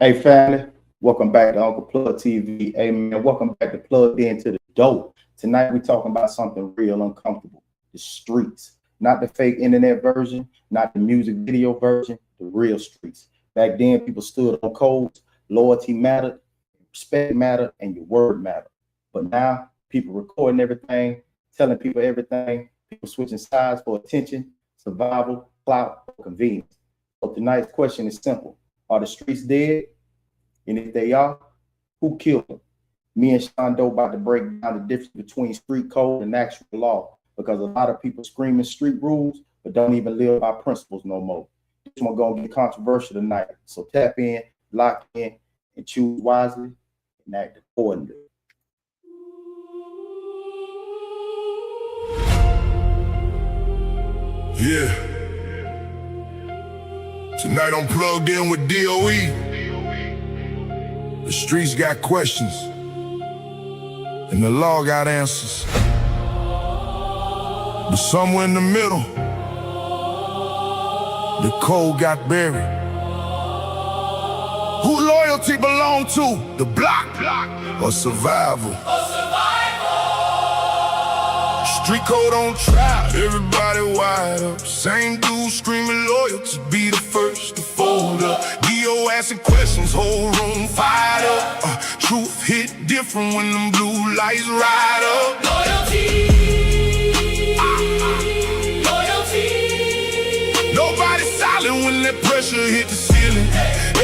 Hey family, welcome back to Uncle Plug TV. Hey man, welcome back to Plugged N2 Da Doe. Tonight we're talking about something real uncomfortable. The streets. Not the fake internet version, not the music video version, the real streets. Back then people stood on codes, loyalty mattered, respect mattered, and your word mattered. But now people recording everything, telling people everything, people switching sides for attention, survival, clout, or convenience. So tonight's question is simple. Are the streets dead? And if they are, who killed them? Me and Shawn Doe about to break down the difference between street code and actual law, because a lot of people screaming street rules, but don't even live by principles no more. This one gonna get controversial tonight. So tap in, lock in, and choose wisely and act accordingly. Yeah. Tonight I'm plugged in with DOE. The streets got questions, and the law got answers. But somewhere in the middle, the code got buried. Who loyalty belong to? The block or survival? Street code on trial, everybody wide up. Same dude screaming loyalty, be the first to fold up. D.O. asking questions, whole room fired up. Truth hit different when them blue lights ride up. Loyalty, loyalty. Nobody silent when that pressure hit the ceiling.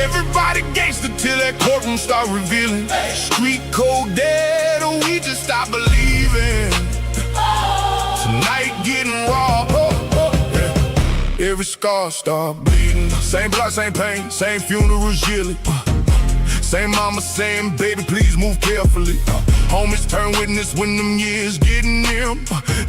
Everybody gangster till that courtroom start revealing. Street code dead, or we just stop believing. Tonight getting raw, yeah. Every scar start bleeding. Same blood, same pain, same funerals yearly. Same mama saying, baby, please move carefully. Homies turn witness when them years getting near.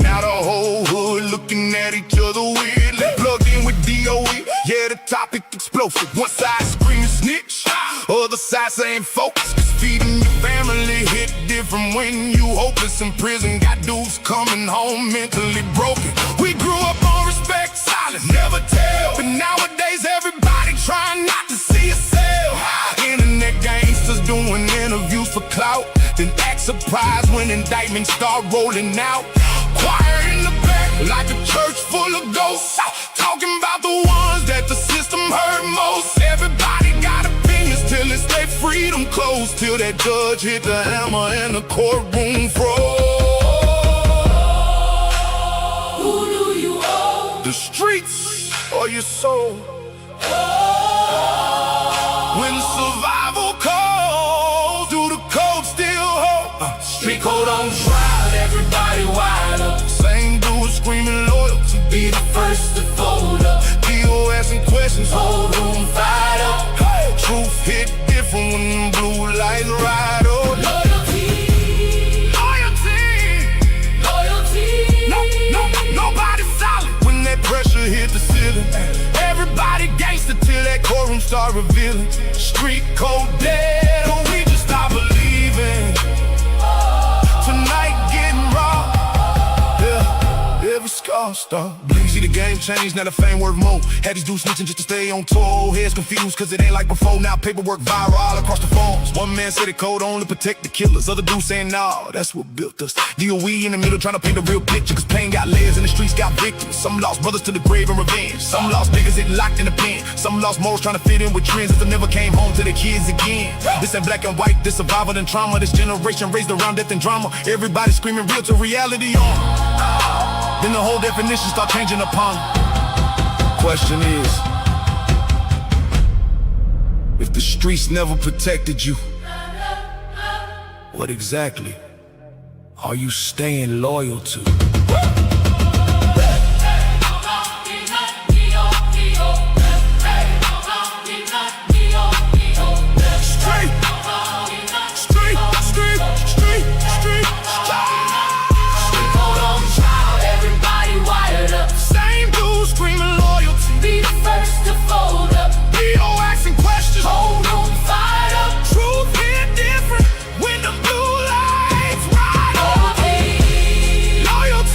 Now the whole hood looking at each other weirdly. Plugged in with DOE, yeah, the topic explosive. One side screaming snitch, other side saying focus. Cause feeding your family hit different when you hopeless in prison. Got dudes coming home mentally broken. We grew up on respect, silence, never tell. But nowadays everybody trying not to see yourself. Internet gangsters doing interviews for clout, then act surprised when indictments start rolling out. Choir in the back like a church full of ghosts, talking about the ones that the system hurt most. Everybody got opinions till it's their freedom closed, till that judge hit the hammer and the courtroom froze. Who do you owe? The streets or your soul? When survival calls, do the code still hold? Street code on trial, everybody wide up. Same dude screaming loyalty, be the first to fold up. D.O. asking questions, whole room fired up. Hey. Truth hit different when blue lights ride up. Loyalty, loyalty, loyalty. Nobody solid when that pressure hit the ceiling. Everybody gangster till that courtroom start revealing. Street code dead, or we just stop believing. Tonight getting raw, yeah. Every scar start bleeding. See the game change, now the fame worth more. Had these dudes snitching just to stay on tour. Heads confused cause it ain't like before. Now paperwork viral all across the phones. One man said the code only protect the killers. Other dudes saying nah, that's what built us. DOE in the middle trying to paint a real picture, cause pain got layers and the streets got victims. Some lost brothers to the grave and revenge. Some lost niggas getting locked in the pen. Some lost morals trying to fit in with trends that never came home to their kids again. This ain't black and white, this survival and trauma. This generation raised around death and drama. Everybody screaming real to reality on. Then the whole definition start changing upon. Question is, if the streets never protected you, what exactly are you staying loyal to? Loyalty,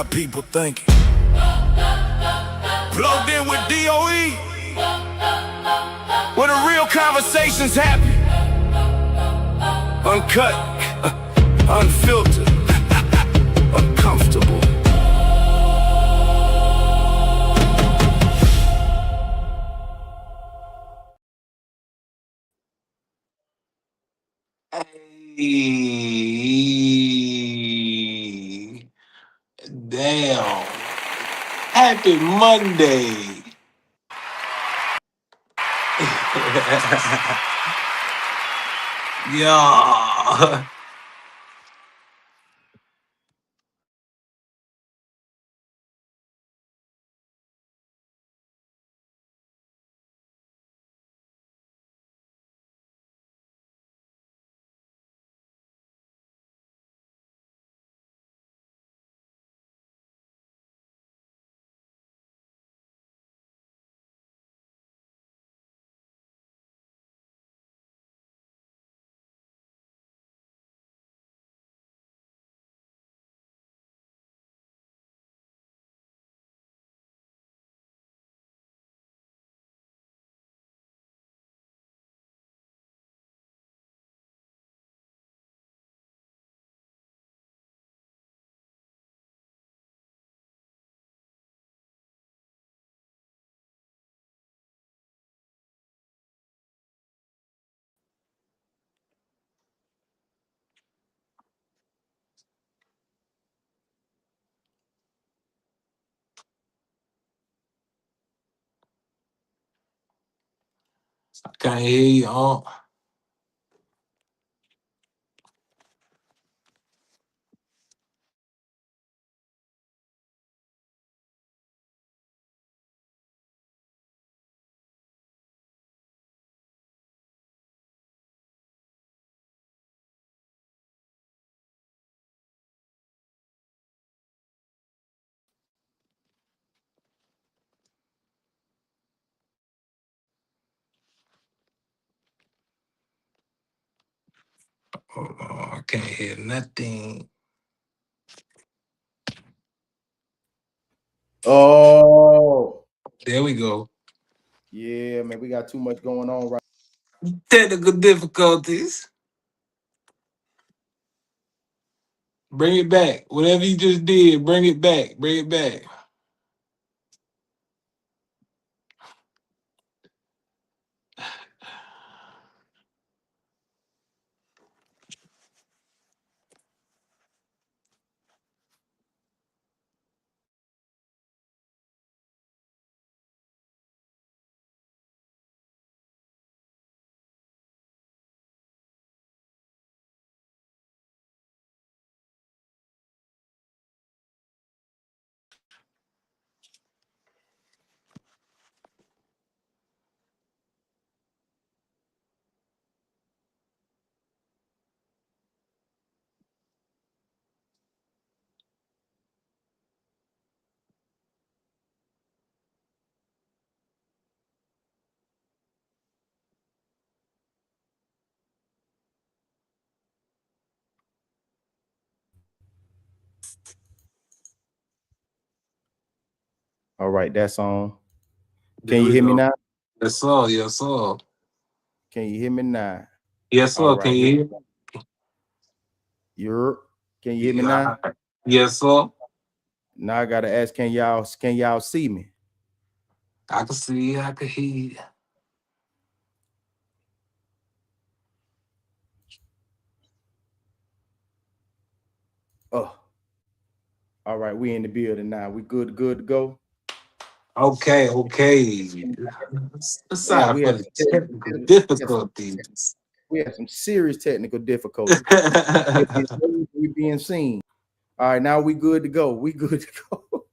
got people thinking. Plugged in with DOE, where the real conversations happen. Uncut, unfiltered, uncomfortable. Hey, damn. Happy Monday. Yeah. Can't hear you. Oh, I can't hear nothing. Oh, There we go. yeah, man, we got too much going on right. Technical difficulties. Bring it back. Whatever you just did, bring it back. Bring it back. All right, that's on. There Can you we hear me go. now? Yes, sir. Yes, sir. Can you hear me now? Yes, All sir. Can right, here you hear? you're. Can you hear me Yeah. now? Yes, sir. Now I gotta ask, can y'all see me? I can see. I can hear. Oh, all right, we in the building now. We good to go. Okay. Okay. Man, Sorry for the technical difficulties. we had some serious technical difficulties. We being seen. All right, now we good to go. We good to go.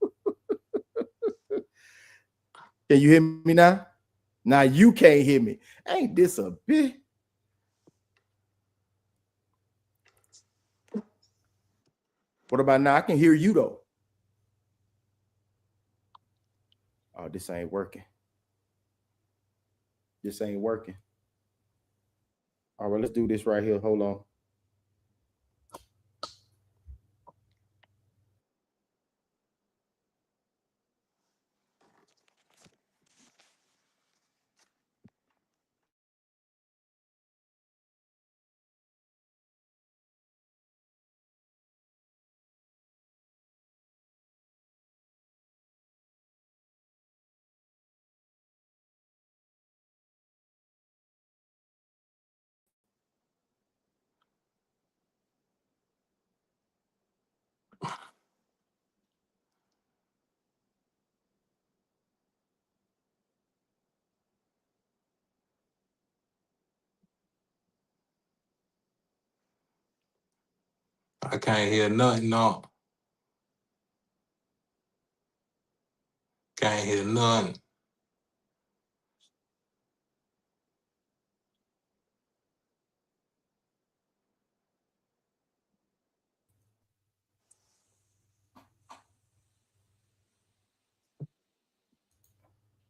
Can you hear me now? Now you can't hear me. Ain't this a bit? What about now? I can hear you though. Oh, this ain't working. This ain't working. All right, let's do this right here. Hold on. I can't hear nothing. No, can't hear nothing.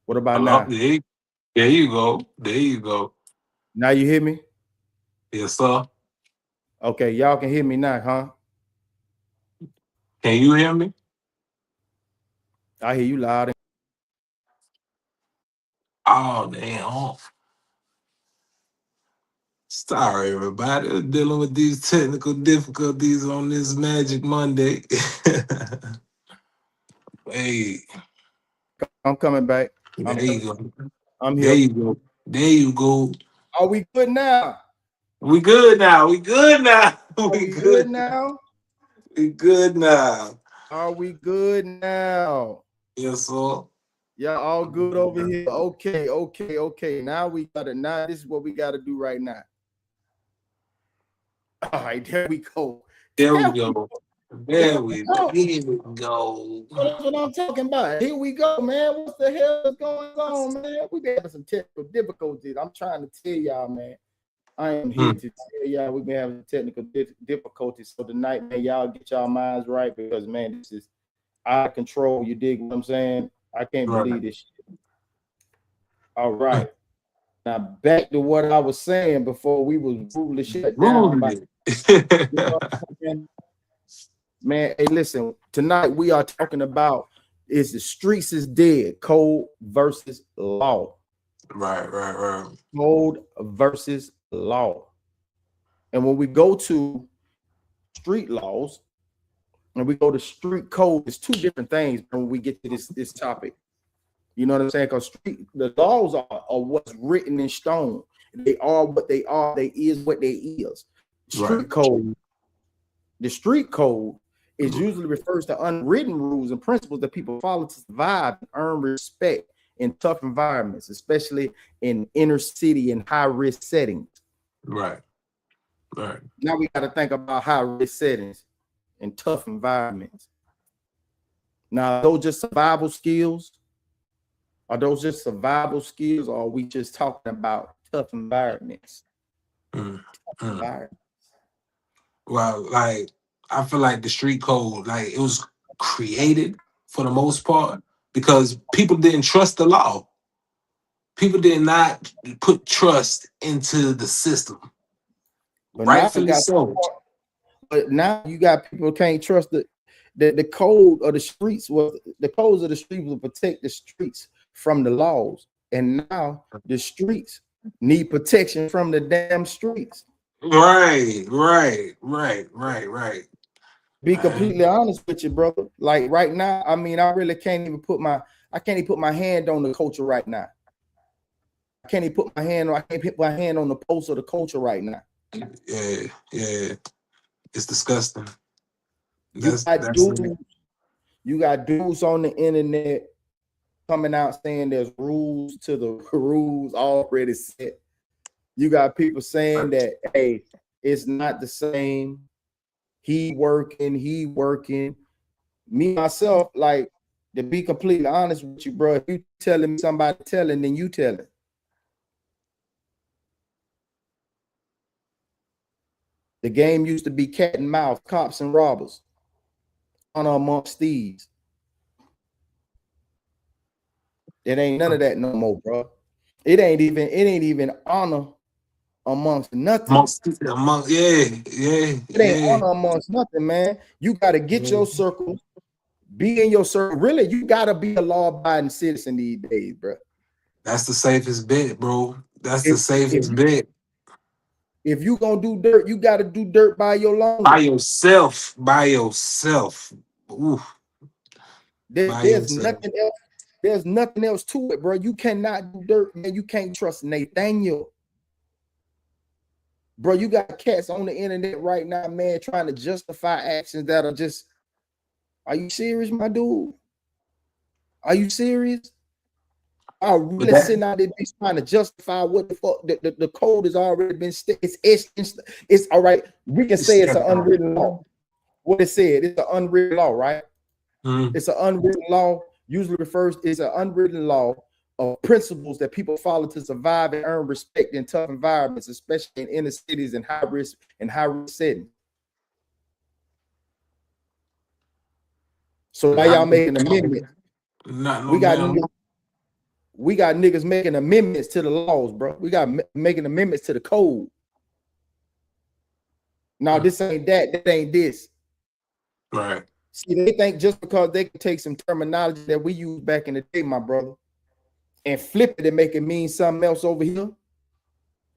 What about Hello? now? There you go. There you go. Now you hear me? Yes, sir. Okay, y'all can hear me now, huh? Can you hear me? I hear you loud and Oh, damn. Oh. Sorry, everybody. We're dealing with these technical difficulties on this Magic Monday. Hey, I'm coming back. there you go. I'm There here. you go. There you go. Are we good now? We good now. We good now. Are We we good good. now? We good now. Are we good now? Yes, sir. Yeah, all good over here. Okay. Now we gotta. Now this is what we gotta do right now. All right, there we go. There we There we go. there There we we go. go. That's what I'm talking about. Here we go, man. What the hell is going on, man? We been having some technical difficulties. I'm trying to tell y'all, man. I am here to tell y'all we've been having technical difficulties. So tonight, man, y'all get y'all minds right because, man, this is out of control. You dig what I'm saying? I can't believe this shit. All right. Now back to what I was saying before we was rudely shut down. Man, hey, listen. Tonight we are talking about is the streets is dead, code versus law. Right. Code versus law. And when we go to street laws and we go to street code, it's two different things when we get to this topic. You know what I'm saying? Because the laws are what's written in stone. They are what they are. They is what they is. Street code. The street code is usually refers to unwritten rules and principles that people follow to survive and earn respect in tough environments, especially in inner city and high risk settings. Right. Now we got to think about high risk settings and tough environments. Now, those just survival skills? Are those just survival skills, or are we just talking about tough environments? Tough environments. Well, like I feel like the street code, like it was created for the most part because people didn't trust the law. People did not put trust into the system. But rightfully so. But now you got people can't trust the code of the streets. Was the codes of the streets will protect the streets from the laws, and now the streets need protection from the damn streets. Right. Be completely honest with you, brother. Like right now, I mean, I really can't even put my hand on the culture right now. I can't put my hand on the pulse of the culture right now. Yeah. It's disgusting. You got dudes on the internet coming out saying there's rules to the rules already set. You got people saying that, hey, it's not the same. He working. Me, myself, like, to be completely honest with you, bro, if you telling me somebody telling, then you telling. The game used to be cat and mouse, cops and robbers, honor amongst thieves. It ain't none of that no more, bro. It ain't even honor amongst nothing. It ain't honor amongst nothing, man. You got to get your circle, be in your circle. Really, you got to be a law-abiding citizen these days, bro. That's the safest bet, bro. That's the safest bet. If you gonna do dirt, you got to do dirt by your longer. By yourself. Ooh. There's nothing else. There's nothing else to it, bro. You cannot do dirt, man. You can't trust Nathaniel. Bro, you got cats on the internet right now, man, trying to justify actions that are just, are you serious, my dude? Are you serious? I really sitting out there trying to justify what the fuck the code has already been it's all right. We can say it's an unwritten law. what it said. It's an unwritten law, right? Mm. It's an unwritten law. Usually refers it's an unwritten law of principles that people follow to survive and earn respect in tough environments, especially in inner cities and high risk settings. So now y'all making amendments. Not no We got damn. niggas making amendments to the laws, bro. We got making amendments to the code. Now this ain't that. That ain't this. Right. See, they think just because they can take some terminology that we used back in the day, my brother, and flip it and make it mean something else over here.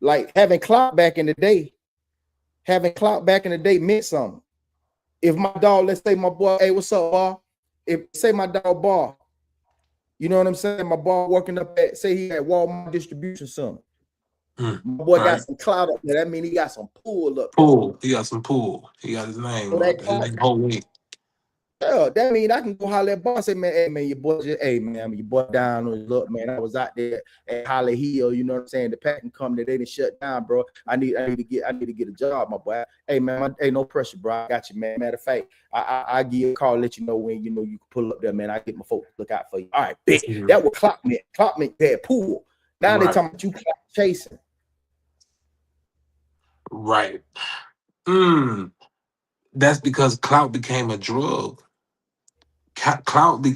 Like having clout back in the day. Having clout back in the day meant something. If my dog, let's say my boy, hey, what's up, Bar? If say my dog Bar, you know what I'm saying? My boy working up at, say he at Walmart distribution something. My boy got some clout up there. That means he got some pull up. Pull. He got some pull. He got his name So up. His whole week. Yeah, that mean I can go holler at boss, say, man, hey man, your boy just, hey man, your boy down on his luck, man. I was out there at Holly Hill, you know what I'm saying? The packing company, they didn't shut down, bro. I need to get a job, my boy. Hey man, hey, no pressure, bro. I got you, man. Matter of fact, I give you a call, let you know when you know you can pull up there, man. I get my folks to look out for you. All right, bitch. That was clock me. Clock me that pool. Now they talking about you clock chasing. Right. That's because clout became a drug. Clout is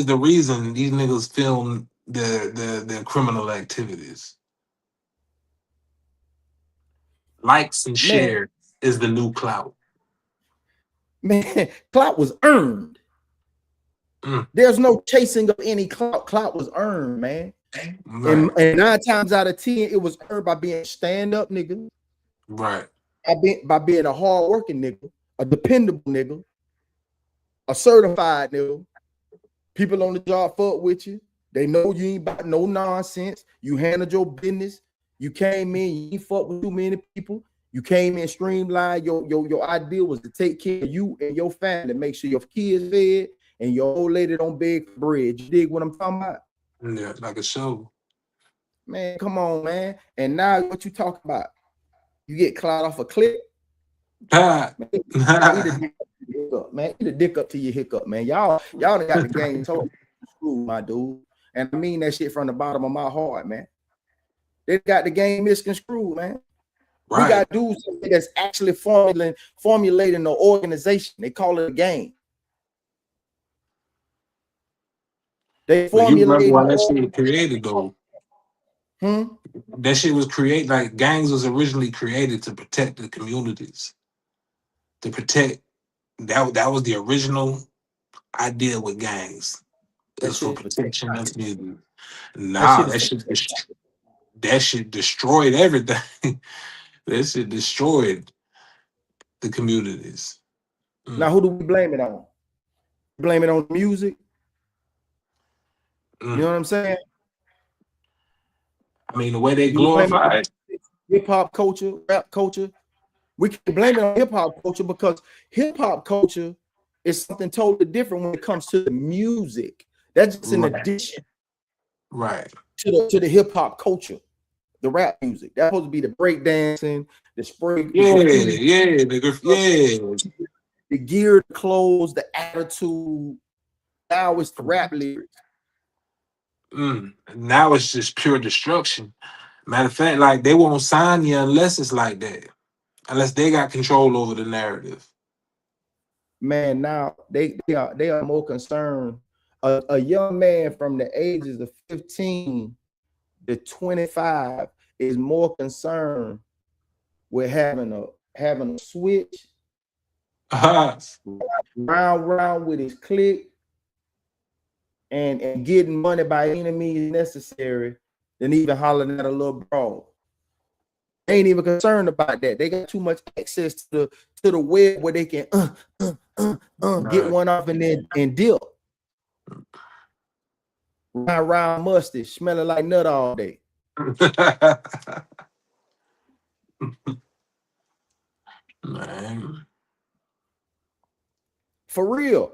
the reason these niggas film their criminal activities. Likes and share is the new clout. Man, clout was earned. There's no chasing of any clout. Clout was earned, man. And 9 times out of 10, it was earned by being stand-up nigga. Right. By being a hard-working nigga, a dependable nigga, a certified nigga. People on the job fuck with you. They know you ain't about no nonsense. You handled your business. You came in, you ain't fuck with too many people. You came in streamlined. Your idea was to take care of you and your family, make sure your kids fed and your old lady don't beg for bread. You dig what I'm talking about? Yeah, like a show. Man, come on, man. And now what you talk about? You get clout off a clip. Man, eat a dick up to your hiccup, man. Y'all done got the game told screwed, my dude. And I mean that shit from the bottom of my heart, man. They got the game misconstrued, man. Right. We got dudes that's actually formulating the organization. They call it a game. They formulate. Why that shit was created though? That shit was created, like gangs was originally created to protect the communities. To protect that was the original idea with gangs. It was for protection of community. Nah, that shit destroyed everything. That shit destroyed the communities. Now, who do we blame it on? Blame it on music. You know what I'm saying? I mean, the way they glorify hip-hop culture, rap culture. We can blame it on hip-hop culture because hip-hop culture is something totally different when it comes to the music. That's just an addition, to the hip-hop culture, the rap music. That's supposed to be the breakdancing, the spray, the gear, the clothes, the attitude. Now it's the rap lyrics. Now it's just pure destruction. Matter of fact, like they won't sign you unless it's like that, unless they got control over the narrative. Man, now they are more concerned. A young man from the ages of 15 to 25 is more concerned with having a switch, round with his clique, and getting money by any means necessary than even hollering at a little bro. They ain't even concerned about that. They got too much access to the web where they can get one off and dip. Round musty, smelling like nut all day. Man. For real.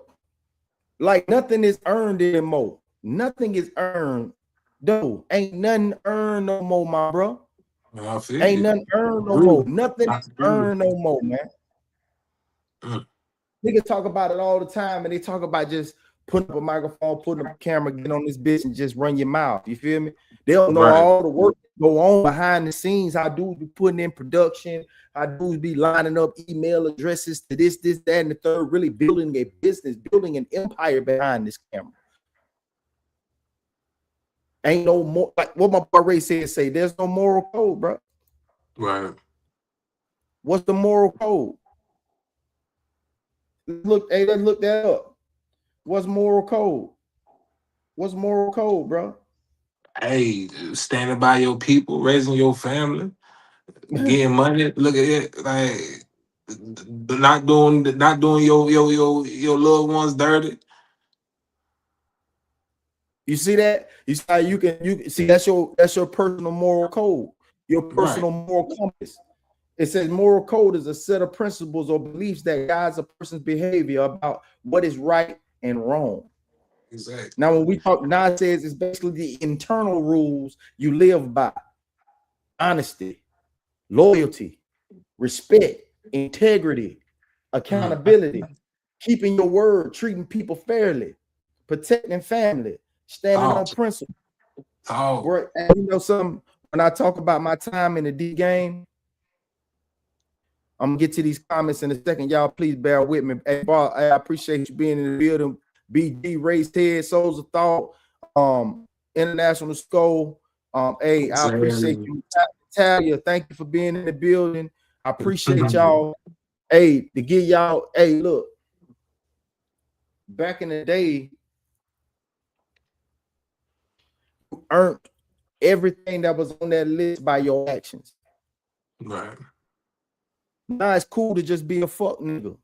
Like nothing is earned anymore. Nothing is earned. Though ain't nothing earned no more, my bro. Ain't nothing earned no more. Nothing is earned no more, man. Mm. Niggas talk about it all the time, and they talk about just putting up a microphone, putting up a camera, get on this bitch, and just run your mouth. You feel me? They don't know Right. all the work that go on behind the scenes. How dudes be putting in production, how dudes be lining up email addresses to this, that, and the third, really building a business, building an empire behind this camera. Ain't no more, like what my boy Ray said, say there's no moral code, bro. Right. What's the moral code? Look, hey, let's look that up. What's moral code? What's moral code, bro? Hey, standing by your people, raising your family, getting money. Look at it, like not doing your loved ones dirty. You see that? You see how you can see that's your personal moral code, your Right. personal moral compass. It says moral code is a set of principles or beliefs that guides a person's behavior about what is right and wrong. Exactly. Now, when we talk, now it says it's basically the internal rules you live by: honesty, loyalty, respect, integrity, accountability, keeping your word, treating people fairly, protecting family, standing on principle. Oh, And you know something? When I talk about my time in the D game, I'm gonna get to these comments in a second. Y'all, please bear with me. Hey, Bob, I appreciate you being in the building. BG, Raised Head, Souls of Thought, International Skull. Hey, I appreciate you. Talia, thank you for being in the building. I appreciate y'all. Hey, to get y'all, hey, look, back in the day, you earned everything that was on that list by your actions. Right. Now it's cool to just be a fuck nigga.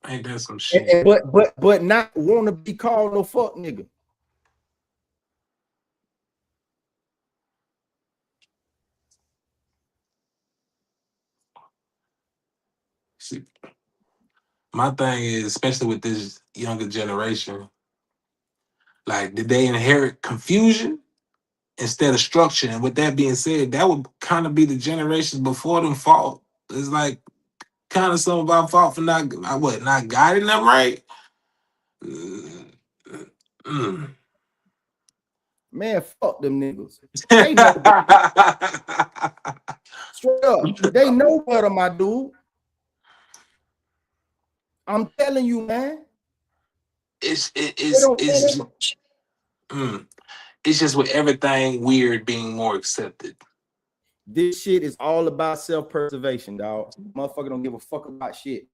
Ain't that some shit? But not want to be called no fuck nigga. See, my thing is, especially with this younger generation, like, did they inherit confusion instead of structure? And with that being said, that would kind of be the generations before them fault. It's like kind of some of our fault for not guiding them right. Man, fuck them niggas. They know better. Straight up. They know better, my dude. I'm telling you, man. It's just with everything weird being more accepted. This shit is all about self-preservation, dog. Motherfucker don't give a fuck about shit.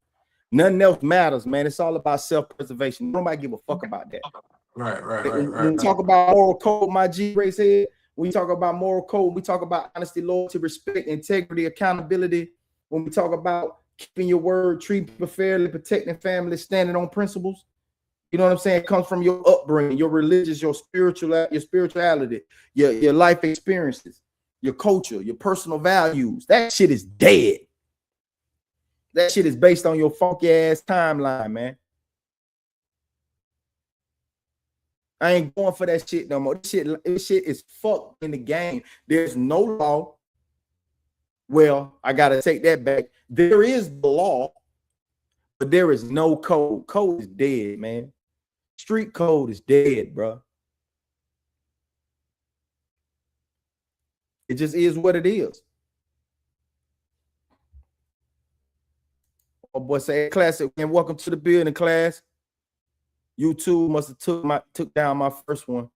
Nothing else matters, man. It's all about self-preservation. Nobody give a fuck about that. Right. When we talk about moral code, my G Ray said, when we talk about moral code, we talk about honesty, loyalty, respect, integrity, accountability. When we talk about keeping your word, treating people fairly, protecting family, standing on principles. You know what I'm saying? It comes from your upbringing, your religious, your spirituality, your life experiences, your culture, your personal values. That shit is dead. That shit is based on your funky ass timeline, man. I ain't going for that shit no more. This shit is fucked in the game. There's no law. Well, I gotta take that back. There is the law, but there is no code. Code is dead, man. Street code is dead, bro. It just is what it is. Oh boy, say classic and welcome to the building, class. YouTube must have took down my first one.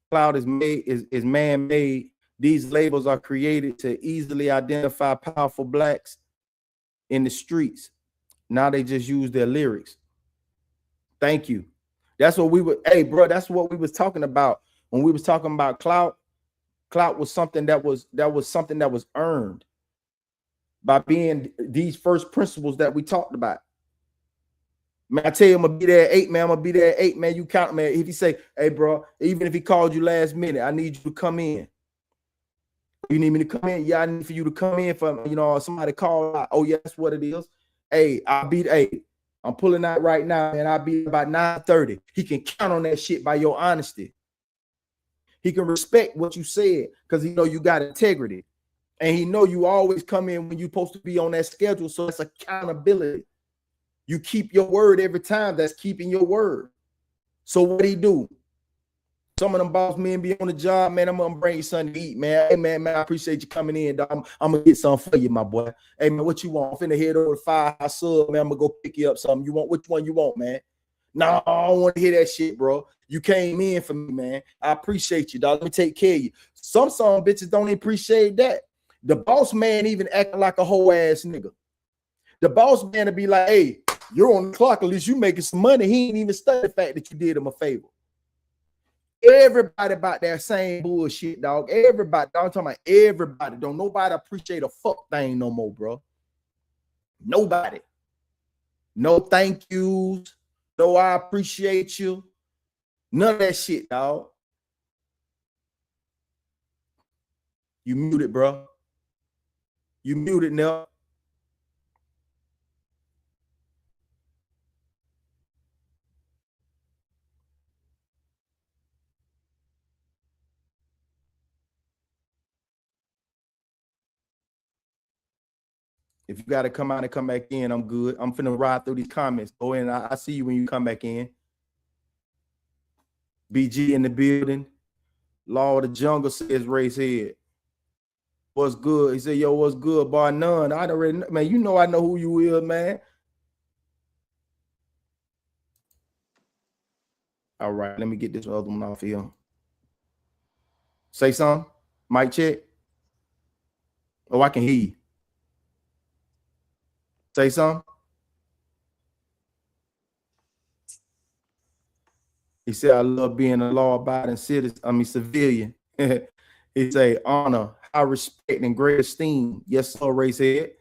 Cloud is man-made. These labels are created to easily identify powerful blacks in the streets. Now they just use their lyrics. Thank you. That's what we were. Hey, bro, that's what we was talking about when we was talking about clout. Clout was something that was something that was earned by being these first principles that we talked about. Man, I tell you, I'm gonna be there at 8, man. I'm gonna be there at 8, man. You count, man. If he say, hey, bro, even if he called you last minute, I need you to come in. You need me to come in? Yeah, I need for you to come in for, you know, somebody call out. Oh, yeah, that's what it is. Hey, I'm pulling out right now, and I'll be about 9:30. He can count on that shit by your honesty. He can respect what you said because he know you got integrity. And he know you always come in when you're supposed to be on that schedule. So it's accountability. You keep your word every time. That's keeping your word. So what he do? Some of them boss men be on the job, man. I'm gonna bring you something to eat, man. Hey, man, I appreciate you coming in, dog. I'm gonna get something for you, my boy. Hey, man, what you want? I'm finna head over to Firehouse Sub, man. I'm gonna go pick you up something. You want which one you want, man? No, I don't want to hear that shit, bro. You came in for me, man. I appreciate you, dog. Let me take care of you. Some bitches don't appreciate that. The boss man even acting like a whole ass nigga. The boss man to be like, hey, you're on the clock. At least you making some money. He ain't even study the fact that you did him a favor. Everybody about that same bullshit, dog. Everybody, dog. I'm talking about everybody. Don't nobody appreciate a fuck thing no more, bro. Nobody. No thank yous. No, I appreciate you. None of that shit, dog. You muted, bro. You muted now. If you got to come out and come back in, I'm good. I'm finna ride through these comments. Go in. I see you when you come back in. BG in the building. Law of the Jungle says race head. What's good? He said, yo, what's good? Bar none. I already know, man. You know I know who you is, man. All right, let me get this other one off here. Say something. Mic check. Oh, I can hear you. Say something. He said, I love being a law-abiding citizen, civilian. He say, honor, high respect, and great esteem. Yes, sir, Ray said.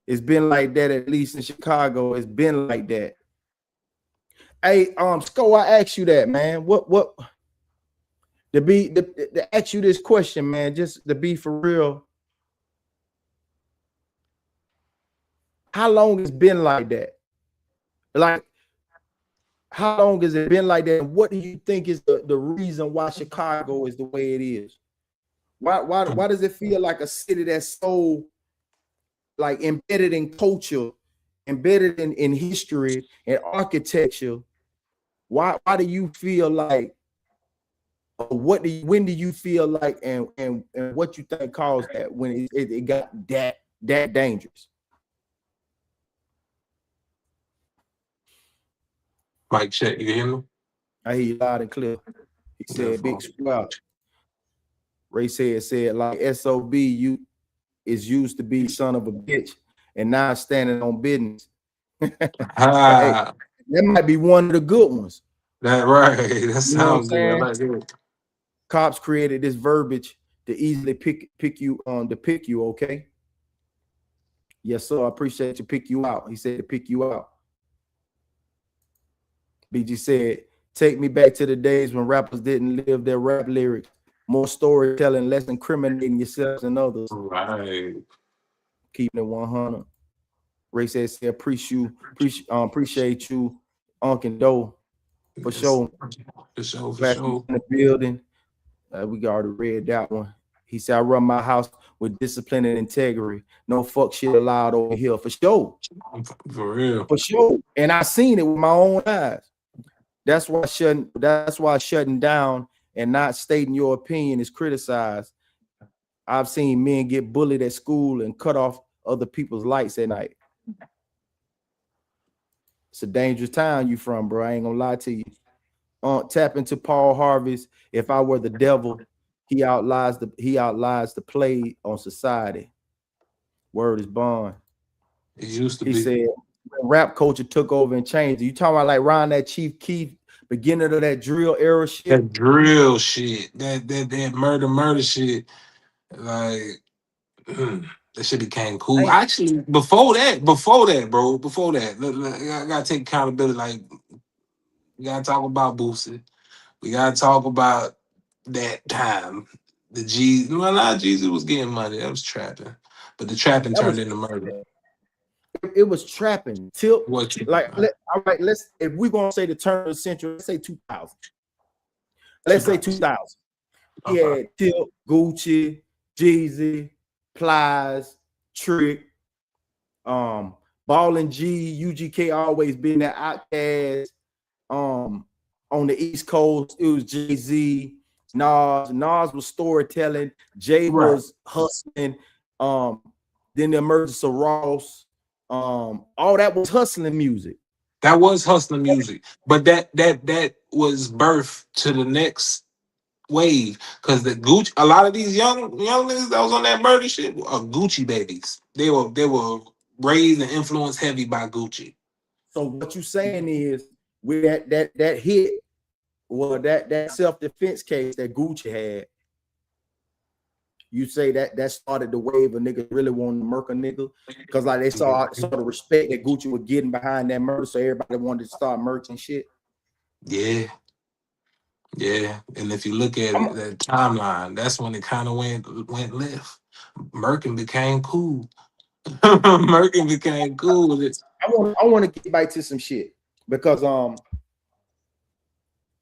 It's been like that, at least in Chicago. It's been like that. Hey, Sco, I asked you that, man. To ask you this question, man, just to be for real. How long has it been like that? Like, how long has it been like that? And what do you think is the reason why Chicago is the way it is? Why does it feel like a city that's so like embedded in culture, embedded in history and architecture? Why do you feel like when do you feel like and what you think caused that when it got that dangerous? Mic check, you hear me? I hear you loud and clear. He said, big squad. Ray said like SOB, you is used to be son of a bitch and now standing on business. Hey, that might be one of the good ones. That right. That sounds good. Like it. Cops created this verbiage to easily pick you, okay? Yes, sir. I appreciate you pick you out. He said to pick you out. BG said, take me back to the days when rappers didn't live their rap lyrics. More storytelling, less incriminating yourselves and others. Right. Keeping it 100. Ray said, appreciate you, Uncle Doe, for sure. For sure. In the building. We already read that one. He said, I run my house with discipline and integrity. No fuck shit allowed over here. For sure. For real. For sure. And I seen it with my own eyes. That's why shutting down and not stating your opinion is criticized. I've seen men get bullied at school and cut off other people's lights at night. It's a dangerous town you from, bro. I ain't gonna lie to you. Tap into Paul Harvey's If I Were the Devil, he outlies the play on society. Word is bond. It used to he be. Said rap culture took over and changed. You talking about like around that Chief Keef, beginning of that drill era shit? That drill shit, that murder shit, like that shit became cool. Actually, before that, bro, I gotta take accountability. Like, we gotta talk about Boosie. We gotta talk about that time. The G, well, not Jesus was getting money. That was trapping, but the trapping turned into murder. It was trapping till like. All right, let's, if we're gonna say the turn of the century, let's say 2000. Let's say 2000. He had Tip, Gucci, Jeezy, Plies, Trick, Ball and G, UGK always been that outcast. On the East Coast, it was Jay-Z, Nas. Nas was storytelling, Jay Right. was hustling. Then the emergence of Ross, all that was hustling music. That was hustling music, but that was birth to the next wave because the Gucci. A lot of these young niggas that was on that murder shit are Gucci babies. They were raised and influenced heavy by Gucci. So what you saying is with that hit, well, that self-defense case that Gucci had, you say that started the wave of niggas really wanting to murk a nigga because like they saw the respect that Gucci was getting behind that murder, so everybody wanted to start murking shit. Yeah, yeah. And if you look at the timeline, that's when it kind of went left. Merkin became cool. Merkin became cool with it. I want to get back to some shit because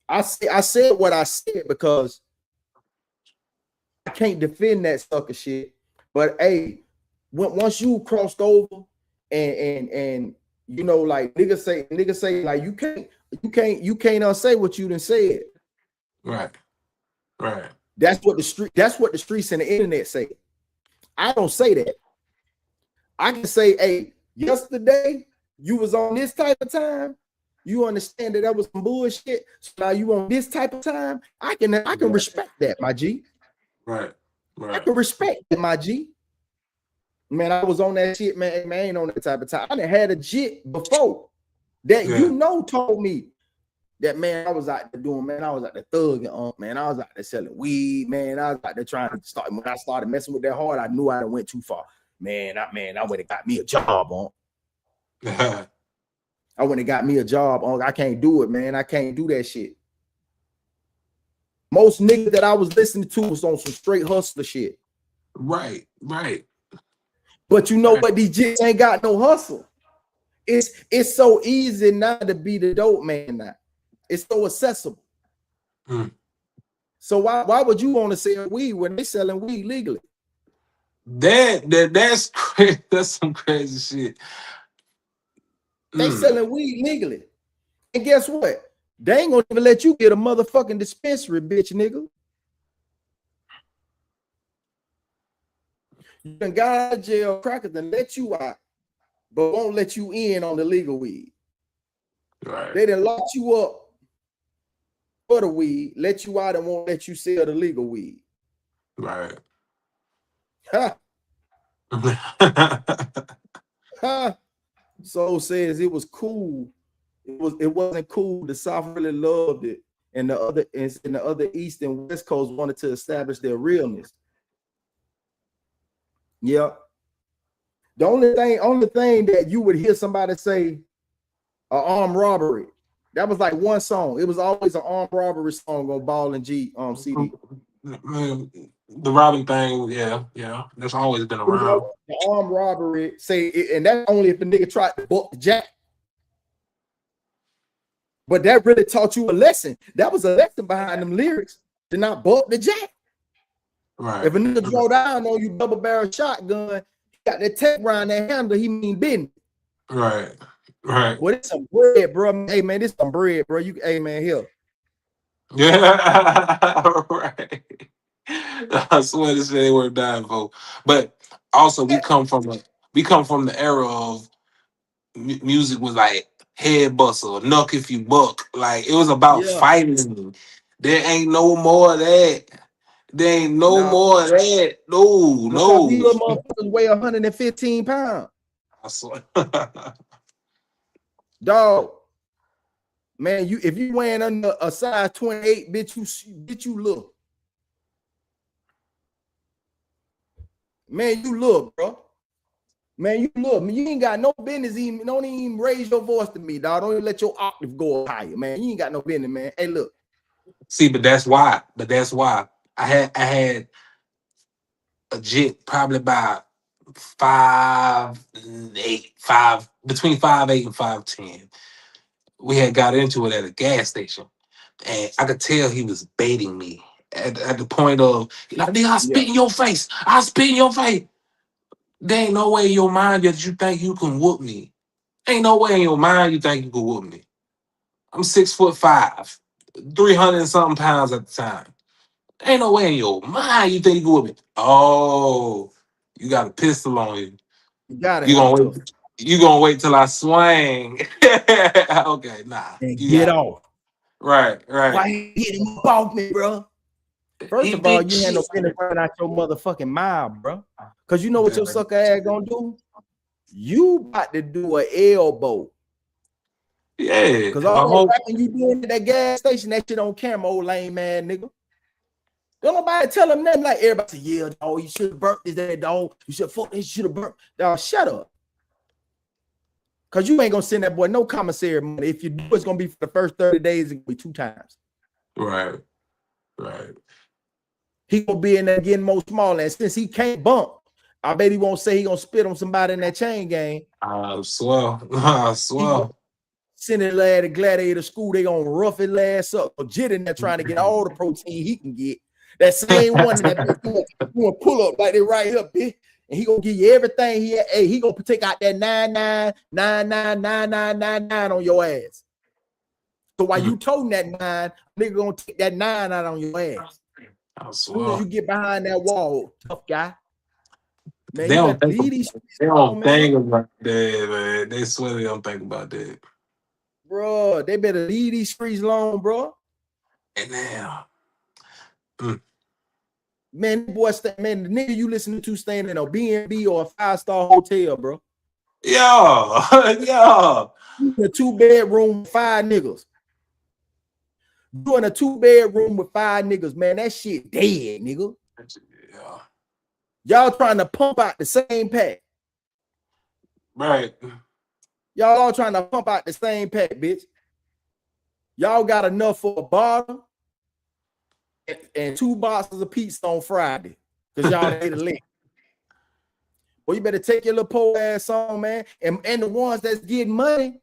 I said what I said because I can't defend that sucker shit. But hey, once you crossed over and you know, like niggas say like you can't unsay what you done said. Right. That's what the streets and the internet say. I don't say that. I can say, hey, yesterday you was on this type of time. You understand that was some bullshit. So now you on this type of time. I can respect that, my G. Right. I can respect that, my G. Man, I was on that shit, man. Man, I ain't on that type of time. I done had a jit before that told me that, man, I was out there doing, man, I was out there thugging, man. I was out there selling weed, man. I was out there trying to start. When I started messing with that hard, I knew I done went too far. Man, I went and got me a job on. I went and got me a job on. I can't do it, man. I can't do that shit. Most niggas that I was listening to was on some straight hustler shit. Right. But you know what? These jits ain't got no hustle. It's so easy now to be the dope man now. It's so accessible. So why would you want to sell weed when they selling weed legally? That's crazy. That's some crazy shit. They selling weed legally. And guess what? They ain't gonna even let you get a motherfucking dispensary, bitch, nigga. You done got out of jail, crackers, and let you out, but won't let you in on the legal weed. Right. They done locked you up for the weed, let you out, and won't let you sell the legal weed. Right. Ha. Ha. So says it was cool. It wasn't cool. The South really loved it, and the other East and West Coast wanted to establish their realness. Yeah. The only thing that you would hear somebody say, armed robbery. That was like one song. It was always an armed robbery song on Ball and G CD. The robbing thing, yeah. That's always been around. The armed robbery, and that's only if a nigga tried to buck the jack. But that really taught you a lesson. That was a lesson behind them lyrics to not buck the jack. Right. If a nigga draw down on you double barrel shotgun, he got that tech around that handle, he mean business. Right. Well, it's some bread, bro. Hey man, this some bread, bro. Hey man, here. Yeah. Right. I swear this shit ain't worth dying for. But also we come from the era of music was like head bustle, knuck if you buck. Like it was about fighting. There ain't no more of that. There ain't no more of that. No. These little motherfuckers weigh 115 pounds. I swear. Dog. Man, if you wearing under a size 28, bitch, you look. Man, you look, bro. Man, you look. You ain't got no business even. Don't even raise your voice to me, dog. Don't even let your octave go higher, man. You ain't got no business, man. Hey, look. See, but that's why. I had a jit probably about 5'8", between 5'8" and 5'10". We had got into it at a gas station, and I could tell he was baiting me at the point of, nigga, I'll spit in your face. there ain't no way in your mind that you think you can whoop me. Ain't no way in your mind you think you can whoop me. I'm 6'5", 300 and something pounds at the time. Ain't no way in your mind you think you can whoop me. Oh, you got a pistol on you. You gotta You have a gonna tough wait. You gonna wait till I swing. Okay, nah. and You get got it. off. Right. Why you getting up off me, bro? First He of all, did you ain't no shit. business running out your motherfucking mouth, bro. Cause you know what your sucker ass gonna do? You about to do an elbow. Yeah. Cause I all that hope. rapping you doing at that gas station, that shit on camera, old lame man, nigga. Don't nobody tell them nothing. Like everybody say, yeah, dog, you should have burnt this, that dog. You should fuck this, you should have burnt. Dog, shut up. Cause you ain't gonna send that boy no commissary money. If you do, it's gonna be for the first 30 days, it's gonna be 2 times. Right. He gonna be in there getting more small. And since he can't bump, I bet he won't say he gonna spit on somebody in that chain gang. I swear. I He swear. gonna send it lad to gladiator school. They gonna rough his ass up. Legit in there trying to get all the protein he can get. That same one that gonna pull up like they right up, bitch. And he gonna give you everything he had. Hey, he gonna take out that 99999999 on your ass. So while you toting that 9, nigga gonna take that 9 out on your ass. I As soon as swear. you get behind that wall, tough guy. Man, They you don't better think. leave these streets They alone, don't think man. about that, man. They swear they don't think about that. Bro, they better leave these streets alone, bro. And now, Man, boy, man, the nigga you listening to staying in a B&B or a 5-star hotel, bro. yeah. You in a 2-bedroom with 5 niggas. You in a 2-bedroom with 5 niggas, man. That shit dead, nigga. Yeah. Y'all trying to pump out the same pack. Right. Y'all all trying to pump out the same pack, bitch. Y'all got enough for a bottle and 2 boxes of pizza on Friday because y'all ate a lick. Well, you better take your little poor ass on, man. And the ones that's getting money,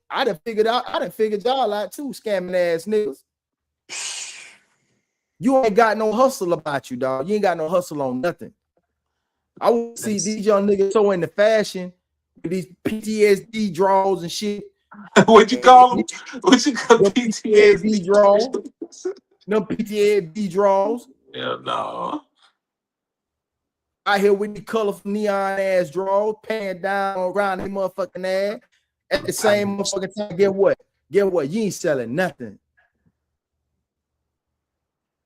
I done figured y'all out too, scamming ass niggas. You ain't got no hustle about you, dog. You ain't got no hustle on nothing. I want to see these young niggas so into fashion with these PTSD draws and shit. What you call them? What you call PTSD draws? PTSD? No PTSD draws. Yeah, no. Out here with the colorful neon ass draws, paying down around their motherfucking ass. At the same motherfucking time, get what? You ain't selling nothing.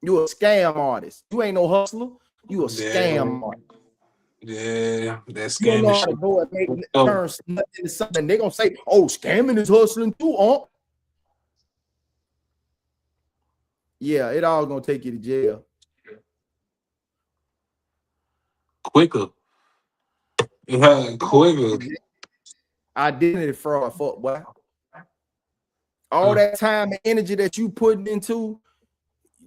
You a scam artist. You ain't no hustler. You a scam artist. Yeah, that You don't know scamming how to shit. go and make turn nothing into something. They're gonna say, oh, scamming is hustling too, huh? Yeah, it all gonna take you to jail. Quicker. Yeah, quicker. Identity fraud, fuck boy. All that time and energy that you putting into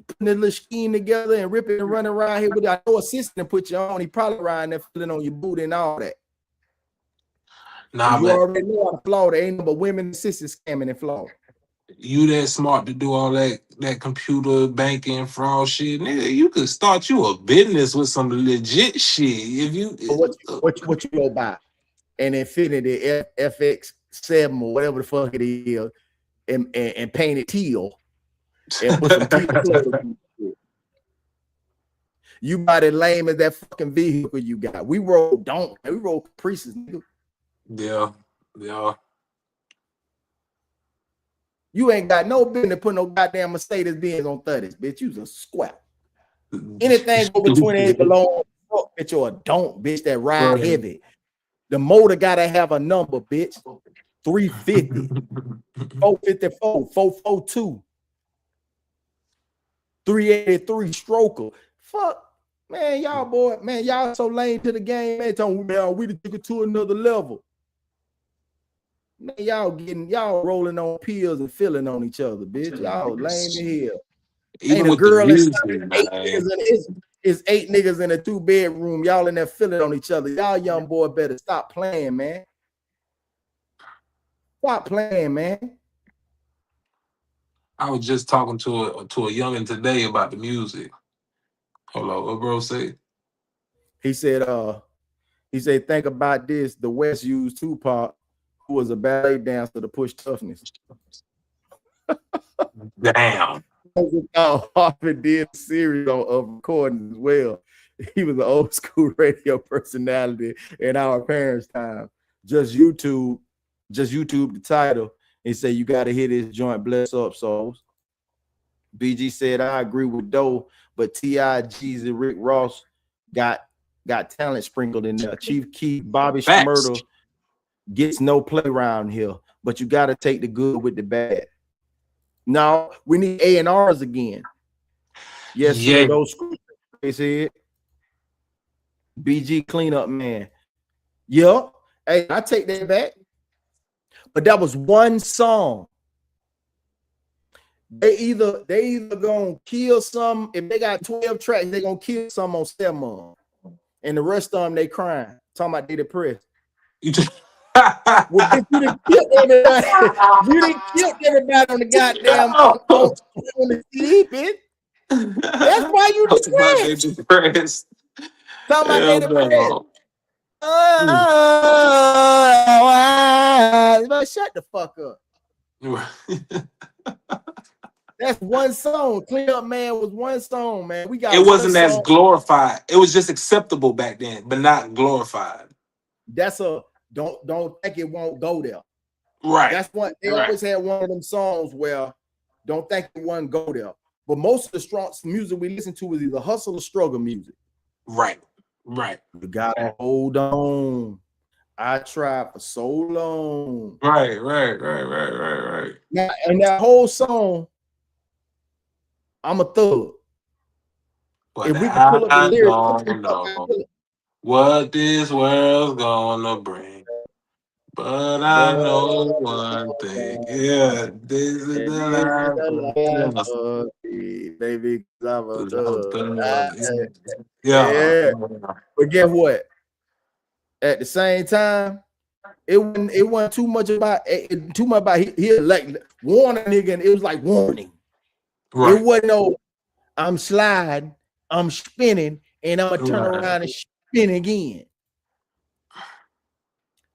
putting the little scheme together and ripping and running around here with I know assistant put you on. He probably around there feeling on your booty and all that. Nah, you but already know how Florida ain't no but women assistants scamming in Florida. you that smart to do all that computer banking fraud shit, nigga, you could start you a business with some legit shit. If you What you go buy? An Infinity FX7 or whatever the fuck it is, and paint it teal and put some teal. You about as lame as that fucking vehicle you got. We roll Caprices, nigga. Yeah. You ain't got no business putting no goddamn Mercedes Benz on 30s, bitch. You's a squat. Anything over 28 below, bitch, you're a don't, bitch, that ride heavy. The motor gotta have a number, bitch. 350, 454, 442, 383 stroker. Fuck, man, y'all so lame to the game, man. We took it to another level. Man, y'all rolling on pills and feeling on each other, bitch. Y'all lame as hell. Even Ain't a with girl the it's 8 niggas in a 2-bedroom. Y'all in there feeling on each other. Y'all young boy better stop playing, man. Stop playing, man. I was just talking to a youngin today about the music. Hold on, what bro say? He said, think about this. The West used Tupac, who was a ballet dancer, to push toughness. Damn. Harvard did a series of recordings as well. He was an old school radio personality in our parents' time. Just YouTube the title and say you got to hear this joint. Bless up, souls. BG said I agree with Doe, but T.I., G's, and Rick Ross got talent sprinkled in there. Chief Keef, Bobby Shmurda gets no play around here, but you got to take the good with the bad. Now we need A&Rs again. Yes, yeah. Sir, those screws they said. BG cleanup man. Yeah, hey, I take that back. But that was one song. They either gonna kill some. If they got 12 tracks, they gonna kill some on Stepmom. And the rest of them they crying. Talking about they depressed. Well, if you done killed everybody, you done killed everybody on the goddamn on the CD, bitch. That's why you depressed. Talking about they depressed. But shut the fuck up. That's one song. Clean Up Man was one song, man. We got. It wasn't as glorified. It was just acceptable back then, but not glorified. That's a don't think it won't go there. Right. That's what they always had one of them songs where don't think it won't go there. But most of the strong music we listen to is either hustle or struggle music. Right. Right. You gotta hold on. I tried for so long. Right. Now, and that whole song, I'm a thug. But if we can pull up the lyrics, what this world's gonna bring. But I know one thing. Yeah, this is the life, baby. Yeah. But guess what? At the same time, it wasn't too much about he like warn a nigga, and it was like warning. Right. It wasn't no I'm sliding, I'm spinning, and I'm gonna turn around and spin again.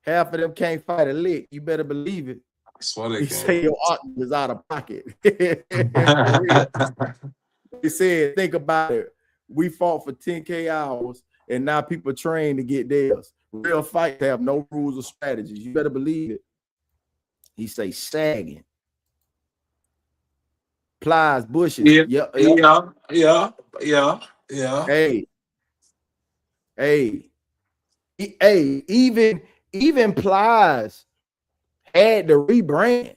Half of them can't fight a lick. You better believe it. He say your art was out of pocket. He said, think about it. We fought for 10K hours, and now people train to get theirs. Real fights have no rules or strategies. You better believe it. He say sagging. Plies, bushes. Yeah. Hey, even Plies had to rebrand.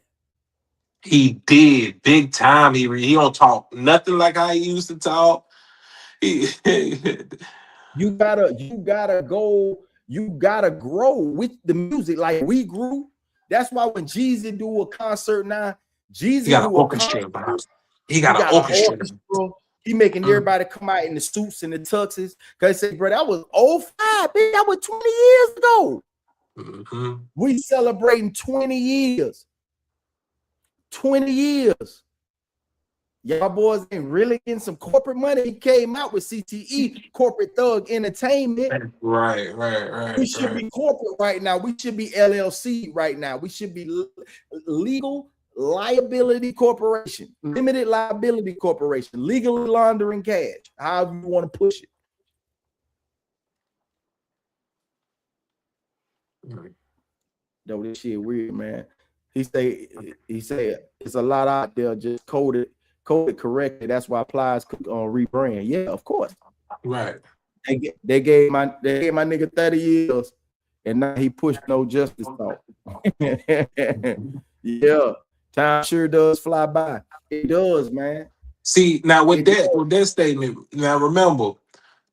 He did big time. He don't talk nothing like how he used to talk. You gotta grow with the music like we grew. That's why when Jeezy do a concert now, Jeezy got an orchestra. He got an orchestra. He making everybody come out in the suits and the tuxes. Cause say, bro, that was 05, bitch. That was 20 years ago. Mm-hmm. We celebrating 20 years. 20 years. Y'all boys ain't really getting some corporate money. He came out with CTE, Corporate Thug Entertainment. Right. We should be corporate right now. We should be LLC right now. We should be legal liability corporation, limited liability corporation, legally laundering cash, however you want to push it. Though this shit weird, man. He say it's a lot out there just coded correctly. That's why Plies could rebrand. Yeah, of course. Right. They gave my nigga 30 years, and now he pushed no justice talk. Yeah, time sure does fly by. It does, man. See, now with that statement, now remember,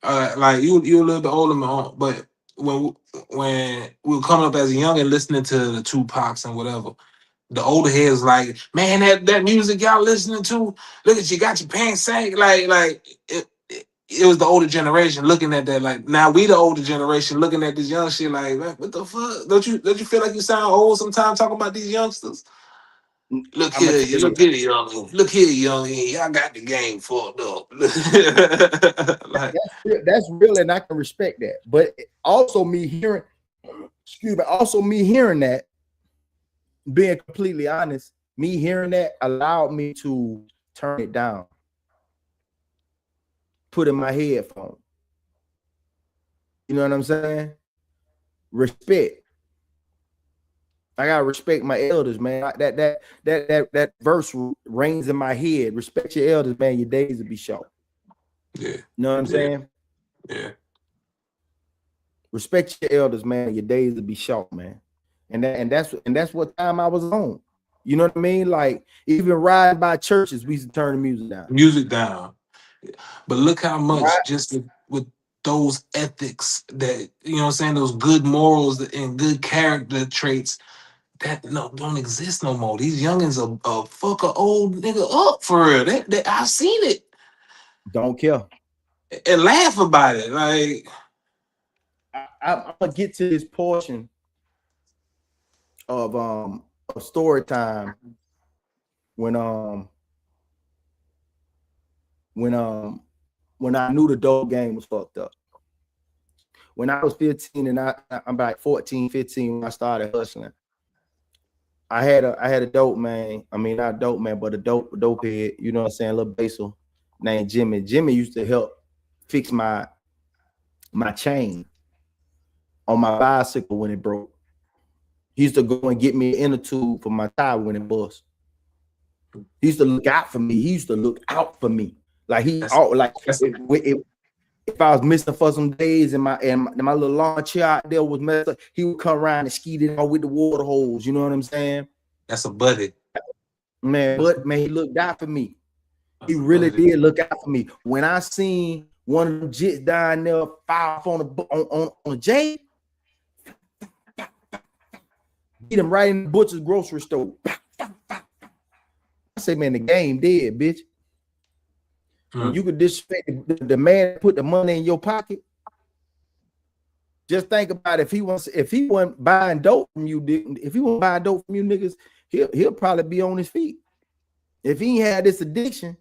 like you a little bit older, man, but when we were coming up as a young and listening to the Tupacs and whatever, the older heads like, man, that music y'all listening to, look at you got your pants sank, like it was the older generation looking at that. Like now we the older generation looking at this young shit like, man, what the fuck? Don't you feel like you sound old sometimes talking about these youngsters? Look I'm gonna here, tell you, look here, young. Look here, young. Y'all got the game fucked up. Like, that's real, and I can respect that. But also me hearing, excuse me, also me hearing that, being completely honest, me hearing that allowed me to turn it down, put in my headphone. You know what I'm saying? Respect. I gotta respect my elders, man. That verse rings in my head. Respect your elders, man. Your days will be short. yeah, You know what I'm saying? yeah. Respect your elders, man. Your days will be short, man. And that's what time I was on. You know what I mean? Like even riding by churches, we used to turn the music down. Music down. But look how much Right? just with those ethics that, you know what I'm saying, those good morals and good character traits that don't exist no more. These youngins are fuck a old nigga up for real. I've seen it Don't care. and laugh about it. Like, I'm gonna get to this portion of story time when when I knew the dope game was fucked up. When I was 15 and I'm about 14, 15 when I started hustling. I had a dope man. I mean, not a dope man, but a dope head, you know what I'm saying, a little basil named Jimmy. Jimmy used to help fix my chain on my bicycle when it broke. He used to go and get me an inner tube for my tire when it bust. He used to look out for me. He used to look out for me. Like if I was missing for some days and my little lawn chair out there was messed up, he would come around and skeet it out with the water hose. You know what I'm saying? that's a buddy. Man, but man, he looked out for me. He really did look out for me. When I seen one of them jits down there fire off on the J, beat him right in the butcher's grocery store. I say, man, the game dead, bitch. When you could disrespect the man that put the money in your pocket, just think about if he wasn't buying dope from you, if he wasn't buying dope from you niggas, he'll probably be on his feet. If he had this addiction,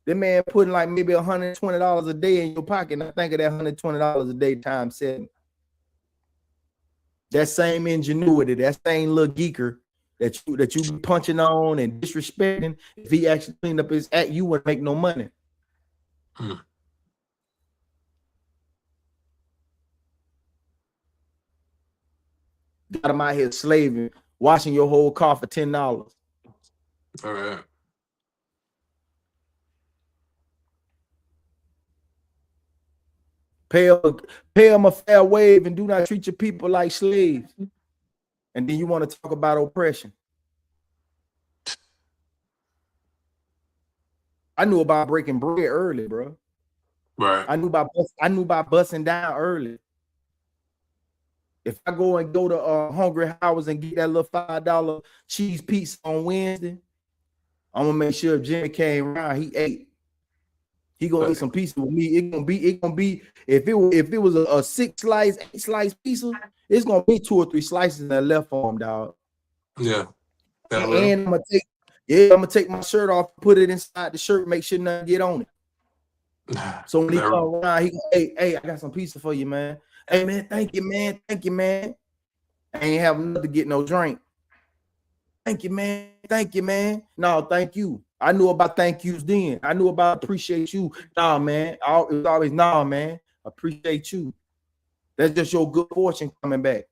the man putting like maybe $120 a day in your pocket, and I think of that $120 a day times 7. That same ingenuity, that same little geeker that you be punching on and disrespecting, if he actually cleaned up his act, you wouldn't make no money. Got him out here slaving, washing your whole car for $10. All right. Pay them a fair wage and do not treat your people like slaves. And then you want to talk about oppression. I knew about breaking bread early, bro. Right. I knew about busting down early. If I go to Hungry Howard's and get that little $5 cheese pizza on Wednesday, I'm gonna make sure if Jimmy came around, he ate. He gonna eat some pizza with me. It gonna be if it was a 8-slice pizza, it's gonna be 2 or 3 slices that left for him, dog. Yeah. And I'm gonna take my shirt off, put it inside the shirt, make sure nothing get on it. So when he come around, he hey, I got some pizza for you, man. Hey man, thank you, man. I ain't have enough to get no drink. Thank you, man. No, thank you. I knew about thank yous then. I knew about appreciate you. Nah, man. It was always nah, man. Appreciate you. That's just your good fortune coming back.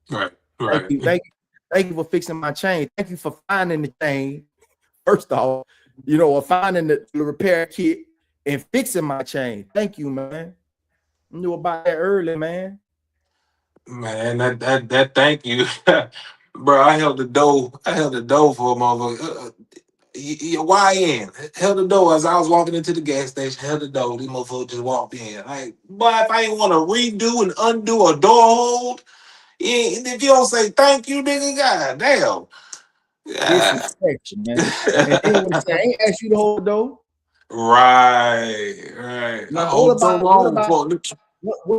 Right. Thank you for fixing my chain. Thank you for finding the chain. First off, or finding the repair kit and fixing my chain. Thank you, man. I knew about that early, man. Man, that thank you. Bro, I held the door for a motherfucker. YN held the door as I was walking into the gas station. Held the door. These motherfuckers just walked in. Like, boy, if I ain't want to redo and undo a door hold, if you don't say thank you, nigga, god damn. Disrespect, man. And then when I ain't asked you to hold the door. Right. Now, what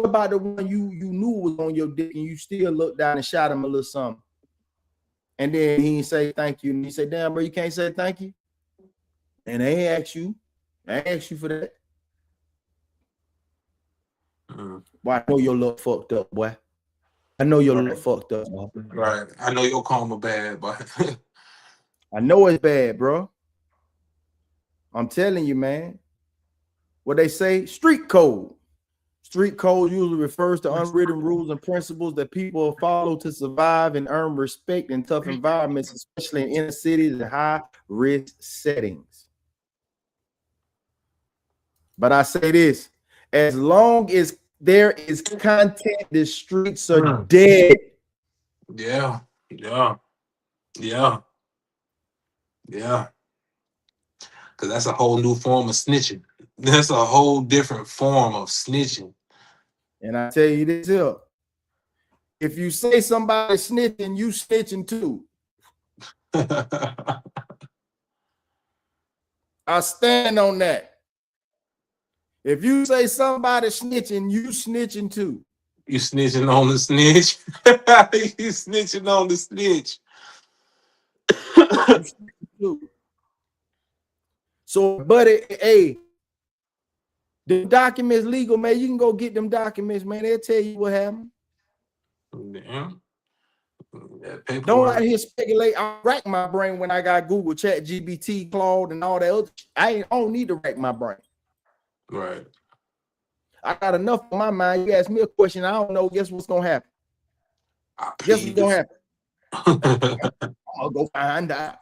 about the one you knew was on your dick and you still looked down and shot him a little something? And then he say thank you. And he say, damn, bro, you can't say thank you. And they ain't ask you. I ain't ask you for that. Boy, I know your luck fucked up, boy. I know your luck fucked up, boy. Right. I know your karma bad, but I know it's bad, bro. I'm telling you, man. What they say, street code. Street code usually refers to unwritten rules and principles that people follow to survive and earn respect in tough environments, especially in inner cities and high-risk settings. But I say this, as long as there is content, the streets are dead. Yeah. Because that's a whole new form of snitching. That's a whole different form of snitching. And I tell you this here, if you say somebody snitching, you snitching too. I stand on that. If you say somebody snitching, you snitching too. You snitching on the snitch. You snitching on the snitch. So, buddy, hey, the documents legal, man. You can go get them documents, man. They'll tell you what happened. Damn. Don't out here speculate. I rack my brain when I got Google, Chat, GBT, Claude, and all that other. I don't need to rack my brain. Right. I got enough on my mind. You ask me a question, I don't know. Guess what's gonna happen? Guess what's gonna happen? I'm gonna go find out.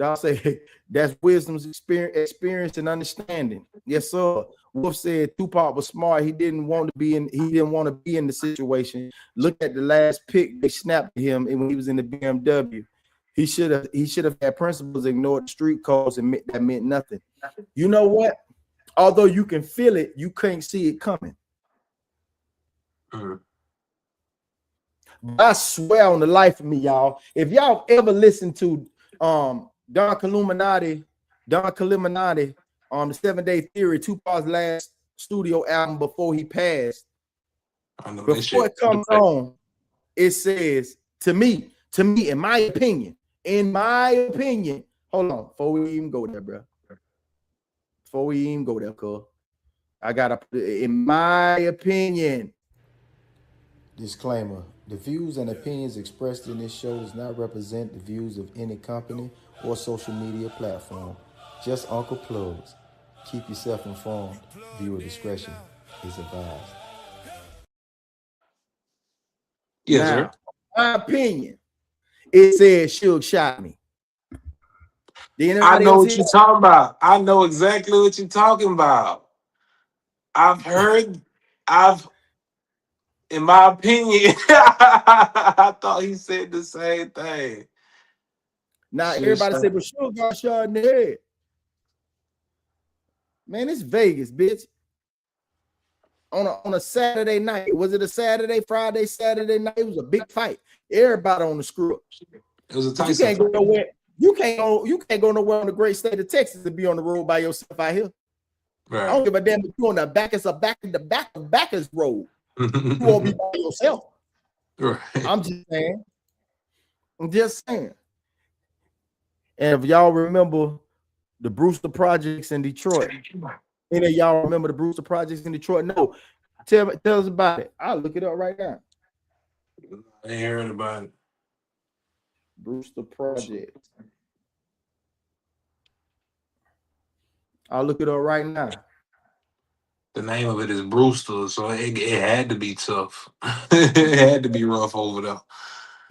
I'll say that's wisdom's experience and understanding. Yes, sir. Wolf said Tupac was smart. He didn't want to be in the situation. Look at the last pick they snapped at him when he was in the BMW. He should have had principles, ignored the street codes, and that meant nothing. You know what? Although you can feel it, you can't see it coming. I swear on the life of me, y'all, if y'all ever listen to Don Illuminati, the 7 Day Theory, Tupac's last studio album before he passed, before it comes on, it says, to me, in my opinion, hold on, before we even go there, bro. Before we even go there, cuz I gotta put it in my opinion. Disclaimer: the views and opinions expressed in this show does not represent the views of any company or social media platform. Just Uncle Plugs. Keep yourself informed. Viewer discretion is advised. Yes, now, sir. My opinion, it says Suge shot me. I know what you're talking about. I know exactly what you're talking about. In my opinion, I thought he said the same thing. Now everybody say, but Suge got shot in the head. Man, it's Vegas, bitch. On a Saturday night. Was it a Friday, Saturday night? It was a big fight. Everybody on the screw up. It was a Tyson. You can't go nowhere. You can't go nowhere on the great state of Texas to be on the road by yourself out here. Right. I don't give a damn if you're on the back of Bacchus Road. You won't be by yourself. Right. I'm just saying. And if y'all remember the Brewster Projects in Detroit, any of y'all remember the Brewster Projects in Detroit? No. Tell us about it. I'll look it up right now. I ain't heard about it. Brewster Project. I'll look it up right now. The name of it is Brewster, so it had to be tough. It had to be rough over there.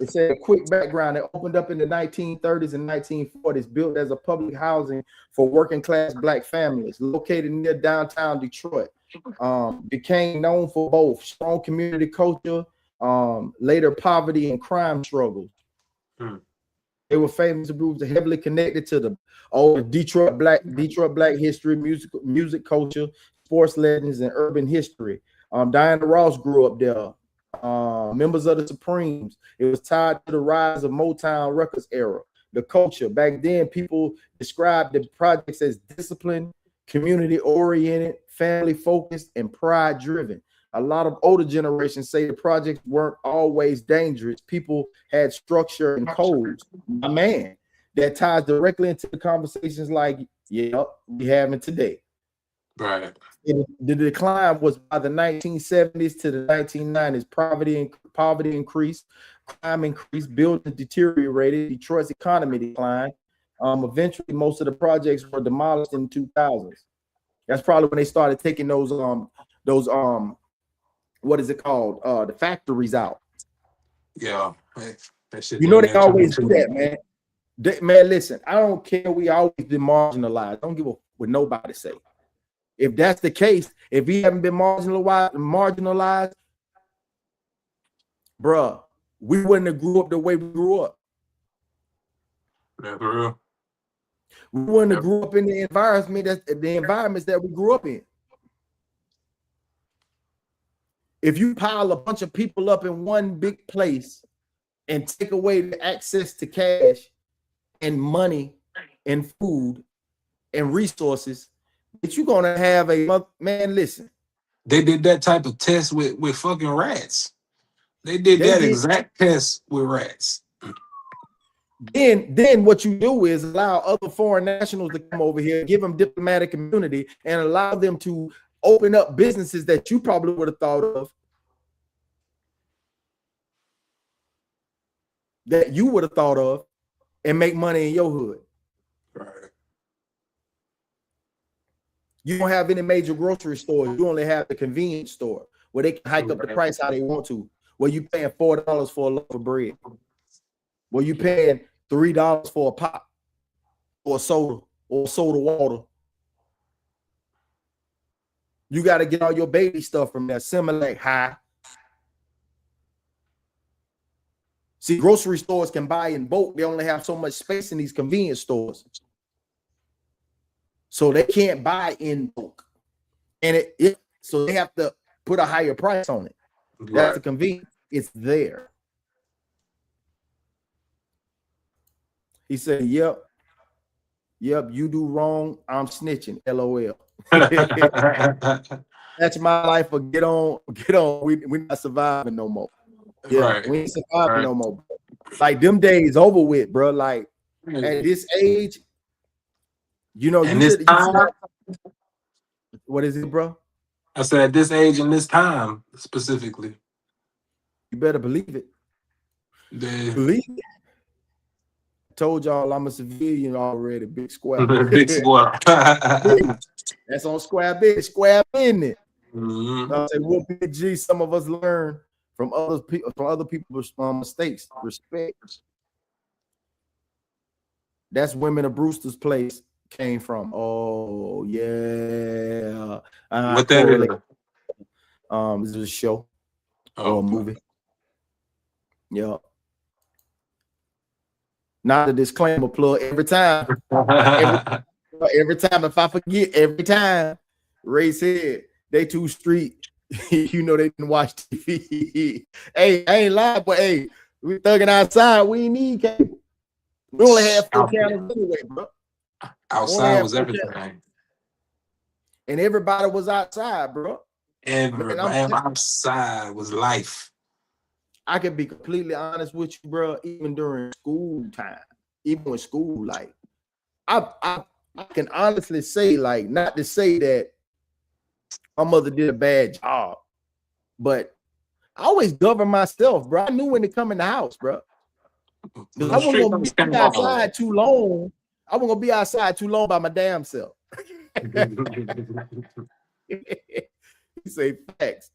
It said a quick background. It opened up in the 1930s and 1940s, built as a public housing for working class Black families, located near downtown Detroit. Became known for both strong community culture, later poverty and crime struggles. They were famous for being heavily connected to the old Detroit Black history, music culture, sports legends, and urban history. Diana Ross grew up there. Members of the Supremes. It was tied to the rise of Motown Records era. The culture back then, people described the projects as disciplined, community oriented, family focused, and pride driven. A lot of older generations say the projects weren't always dangerous. People had structure and codes. My man, that ties directly into the conversations like, yeah, we having today. Right. The decline was by the 1970s to the 1990s. Poverty increased, crime increased, buildings deteriorated, Detroit's economy declined. Eventually, most of the projects were demolished in the 2000s. That's probably when they started taking those what is it called? The factories out. Yeah. That shit You know damn they near always turned do into- that, man. Man, listen, I don't care. We always been marginalized. Don't give a what nobody say. If that's the case, if we haven't been marginalized, bruh, we wouldn't have grew up the way we grew up. Yeah, for real. We wouldn't have grew up in the environments that we grew up in. If you pile a bunch of people up in one big place and take away the access to cash and money and food and resources, that you're gonna have man. Listen, They did that type of test with fucking rats. They did that exact test with rats. Then what you do is allow other foreign nationals to come over here, give them diplomatic immunity, and allow them to open up businesses that you probably would have thought of, and make money in your hood. Right. You don't have any major grocery stores. You only have the convenience store where they can hike up the price how they want to. Where you paying $4 for a loaf of bread. Where you paying $3 for a pop or a soda or soda water. You got to get all your baby stuff from there. Similac high. See, grocery stores can buy in bulk. They only have so much space in these convenience stores. So they can't buy in bulk. And so they have to put a higher price on it. That's the convenience. It's there. He said, yep, you do wrong. I'm snitching. LOL. That's my life. But get on. We're not surviving no more. Yeah, right. We ain't surviving no more. Like them days over with, bro. Like at this age, you know, what is it, bro? I said at this age and this time specifically. You better believe it. Believe it. Told y'all I'm a civilian already. Big square. Big square. That's on square business. Square business. Mm-hmm. I say, well, Big G, some of us learn from other people's mistakes. Respect. That's Women of Brewster's Place came from. Oh yeah. What that is? This is a show or a movie. Yeah. Not a disclaimer plug every time. Every time, if I forget, every time Ray said they too street, you know they didn't watch TV. Hey, I ain't lying, but hey, we thugging outside. We ain't need cable. We only have 4 channels anyway, bro. Outside was everything. And everybody was outside, bro. Everybody outside was life. I can be completely honest with you, bro. Even during school time, even with school, like I can honestly say, like, not to say that my mother did a bad job, but I always govern myself, bro. I knew when to come in the house, bro. I wasn't gonna be outside too long. I wasn't gonna be outside too long by my damn self. He say facts.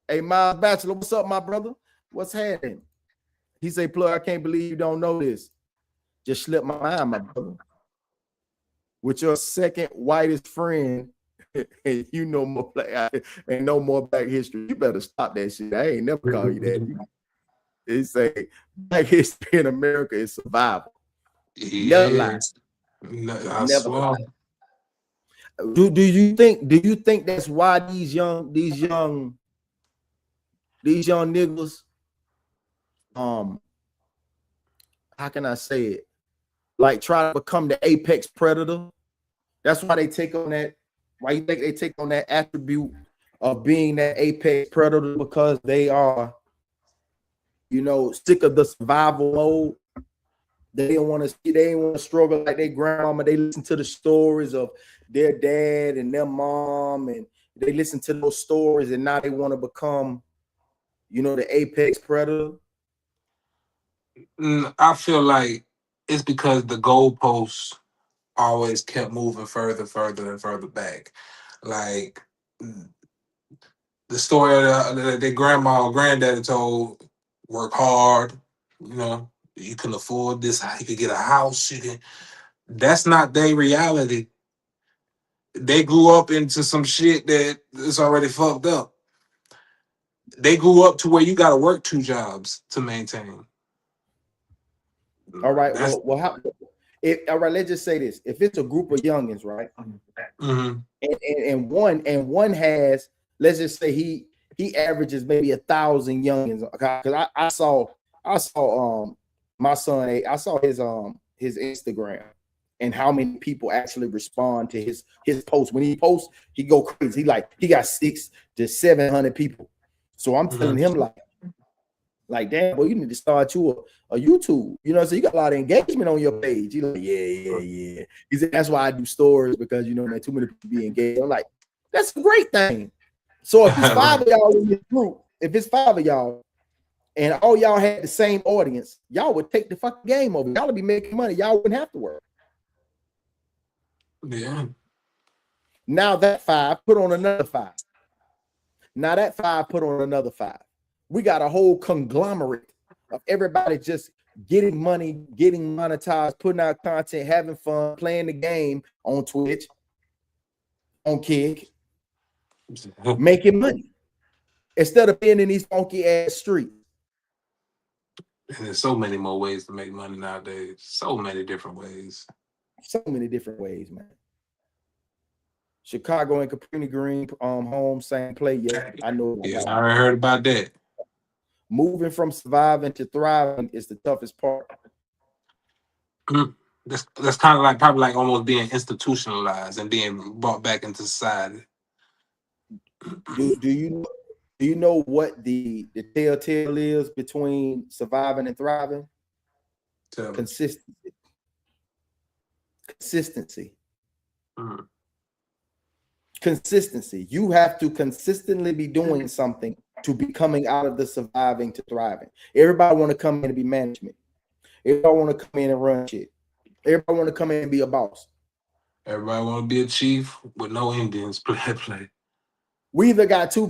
Hey, Miles Bachelor, what's up, my brother? What's happening? He say, Plug, I can't believe you don't know this. Just slipped my mind, my brother. With your second whitest friend, and you know more and no more Black history. You better stop that shit. I ain't never call you that. They say Black history in America is survival. Never lie. Never lie. Do you think that's why these young niggas, how can I say it? Like try to become the apex predator. That's why they take on that. Why you think they take on that attribute of being that apex predator because they are, you know, sick of the survival mode. They didn't want to see, they didn't want to struggle like their grandmama. They listen to the stories of their dad and their mom, and they listen to those stories, and now they want to become, you know, the apex predator. I feel like it's because the goalposts always kept moving further, further, and further back. Like the story that their grandma or granddaddy told, work hard, you know, you can afford this, you can get a house, you can. That's not their reality. They grew up into some shit that is already fucked up. They grew up to where you got to work 2 jobs to maintain. All right. That's All right. Let's just say this: if it's a group of youngins, right, mm-hmm. and one has, let's just say he averages maybe 1,000 youngins. Because I saw my son, I saw his Instagram and how many people actually respond to his post. When he posts, he go crazy. He got 600 to 700 people. So I'm telling him like, damn, boy, you need to start you a YouTube. You know, so you got a lot of engagement on your page. He's like, yeah. He said, that's why I do stories, because, you know, man, too many people be engaged. I'm like, that's a great thing. So if it's 5 of y'all in this group, if it's 5 of y'all and all y'all had the same audience, y'all would take the fucking game over. Y'all would be making money. Y'all wouldn't have to work. Yeah. Now that 5 put on another 5. Now that 5 put on another 5. We got a whole conglomerate of everybody just getting money, getting monetized, putting out content, having fun, playing the game on Twitch, on Kick, making money instead of being in these funky ass streets. And there's so many more ways to make money nowadays. So many different ways. So many different ways, man. Chicago and Capri Green, home, same play. Yeah, I know. Yeah, I already heard about that. Moving from surviving to thriving is the toughest part. That's kind of like probably like almost being institutionalized and being brought back into society. Do you know what the telltale is between surviving and thriving? Consistency. Mm. Consistency. You have to consistently be doing something to be coming out of the surviving to thriving. Everybody want to come in and be management. Everybody want to come in and run shit. Everybody want to come in and be a boss. Everybody want to be a chief with no Indians. Play. We either got 2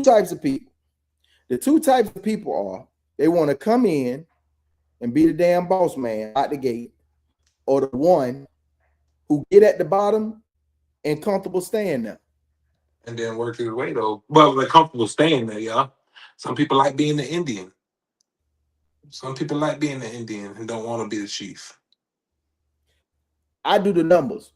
types of people. The 2 types of people are, they want to come in and be the damn boss man out the gate, or the one who get at the bottom and comfortable staying there. And then work his way though. Well, they're comfortable staying there, y'all. Some people like being the Indian. Some people like being the Indian and don't want to be the chief. I do the numbers.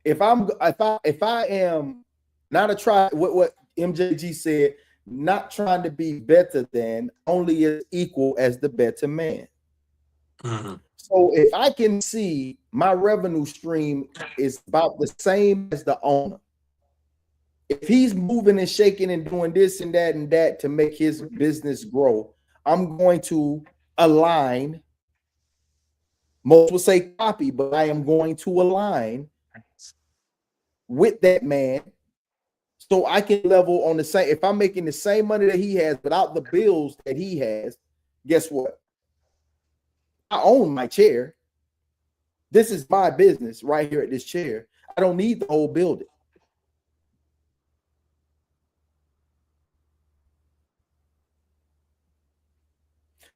If I am not a try, what MJG said, not trying to be better than, only as equal as the better man. Mm-hmm. So if I can see my revenue stream is about the same as the owner, if he's moving and shaking and doing this and that to make his business grow, I'm going to align. Most will say copy, but I am going to align with that man so I can level on the same. If I'm making the same money that he has without the bills that he has, guess what? I own my chair. This is my business right here at this chair. I don't need the whole building.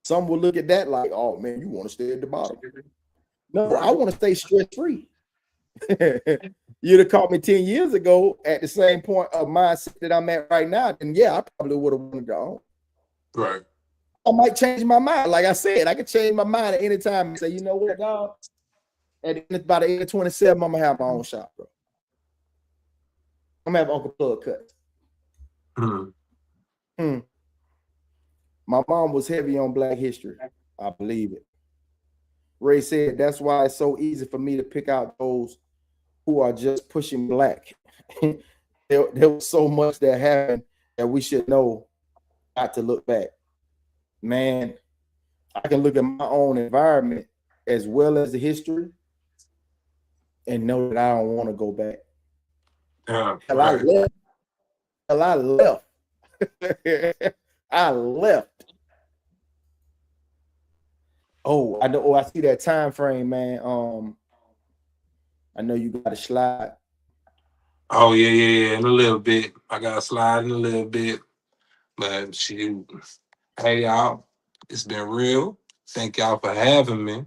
Some will look at that like, oh man, you want to stay at the bottom. No, I want to stay stress-free. You'd have caught me 10 years ago at the same point of mindset that I'm at right now, then yeah, I probably would have wanted to own. Right. I might change my mind. Like I said, I could change my mind at any time and say, you know what, dog? By the age of 27, I'm gonna have my own shop, bro. I'm gonna have Uncle Plug cuts. My mom was heavy on Black history. I believe it. Ray said that's why it's so easy for me to pick out those who are just pushing Black. there was so much that happened that we should know not to look back. Man, I can look at my own environment as well as the history and know that I don't want to go back. Right. I left. I left. Oh, I know. Oh, I see that time frame, man. I know you got to slide. Oh yeah. In a little bit, I got to slide in a little bit, but shoot, hey y'all, it's been real. Thank y'all for having me.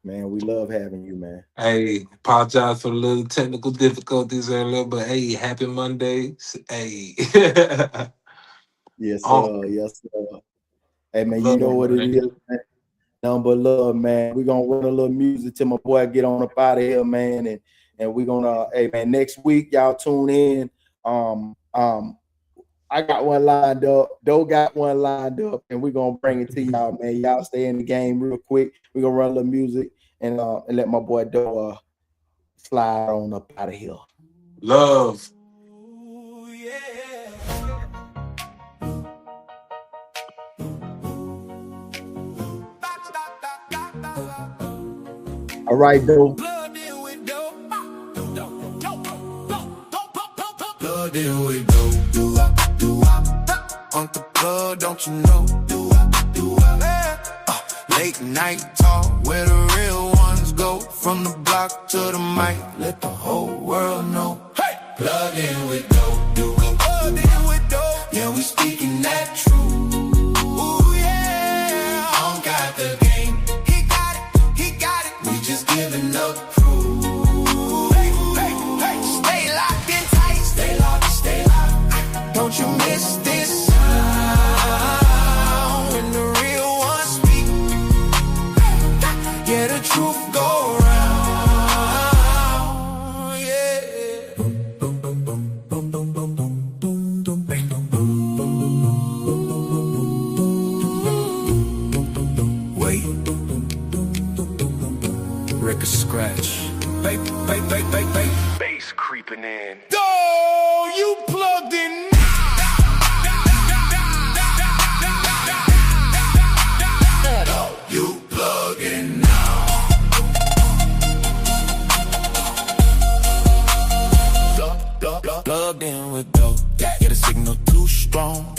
Man, we love having you, man. Hey, apologize for the little technical difficulties earlier, but hey, happy Monday. Hey. Yes, sir. Yes, sir. Hey, man, you know what it is, man. Nothing but love, man. We're gonna run a little music till my boy get on up out of here, man. And we're gonna, hey man, next week, y'all tune in. I got one lined up, Doe got one lined up, and we're gonna bring it to y'all, man. Y'all stay in the game real quick. We're gonna run a little music and let my boy Doe slide on up out of here. Love. All right, Doe. Plugged in with Doe. Plugged in with Doe. On the plug, don't you know? Late night talk where the real ones go. From the block to the mic, let the whole world know. Hey! Plugged in with Doe. Plugged in with Doe. Yeah, we speaking that truth. Ooh, yeah. I don't got the game. He got it. We just giving up proof. Hey. Stay locked in tight. Stay locked. Don't you miss this. When the real ones speak, yeah, the truth go around, yeah. Wait, record scratch, bass creeping in. Doe, you plugged in. You plug in now. Plugged in with Doe. Yeah, the signal too strong.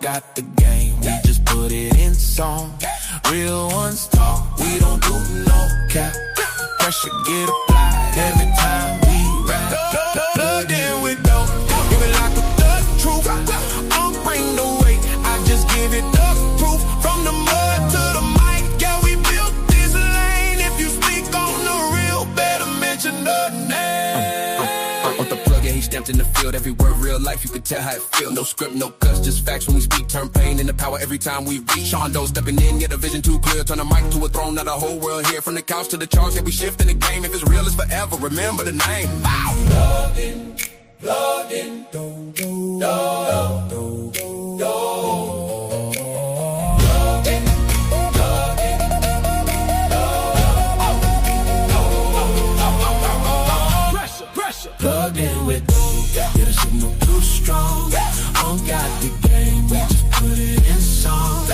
Got the game, we just put it in song. Real ones talk, we don't do no cap. Pressure get applied every time we rap. Plugged in with Doe. Give it like with the truth. I'll bring the weight, I just give it the proof. From the mud to the mic, yeah, we built this lane. If you speak on the real, better mention the name. On the plug, yeah, he stamped in the field. Every word real life, you can tell how it feel. No script, no cuts, just facts when we speak. Turn pain into power every time we reach. Shawn Doe stepping in, get a vision too clear. Turn the mic to a throne, now the whole world here. From the couch to the charts, yeah, we shifting the game. If it's real, it's forever, remember the name. Plugged in, Doe, Plugged in with Doe. Yeah, the signal too strong. Got the game, we just put it in song.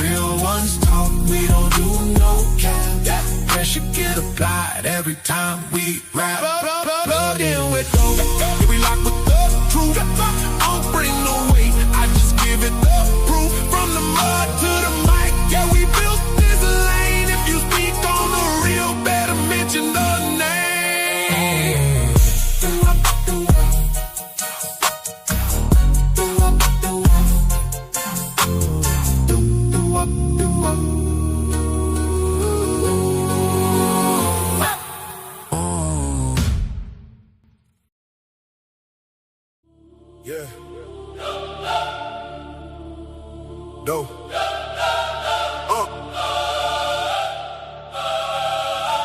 Real ones talk, we don't do no cap. Pressure get applied every time we rap. Plugged in with Doe. Yeah, we lock with the truth. I'll bring the weight, I just give it the proof. From the mud to the mic, yeah, we built this lane. If you speak on the real, better mention the name. Yeah. Doe.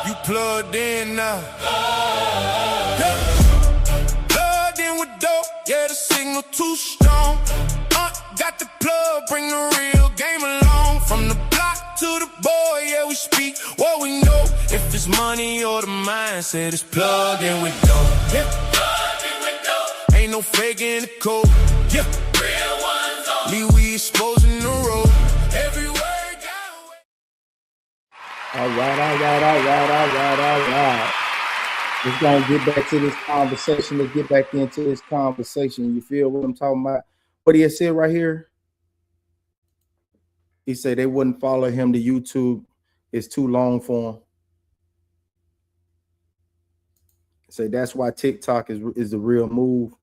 You plugged in now. Yeah. Plugged in with Doe. Yeah, the signal too strong. Got the plug, bring the real game along. From the block to the boy, yeah, we speak what we know. If it's money or the mindset, it's plugged in with Doe. Yeah. ain't no faking the code. Yeah, real ones only. We exposing the road. Every word got away. All right. Let's go and get back to this conversation. Let's get back into this conversation. You feel what I'm talking about? What he said right here? He said they wouldn't follow him to YouTube. It's too long for him. Say that's why TikTok is the real move.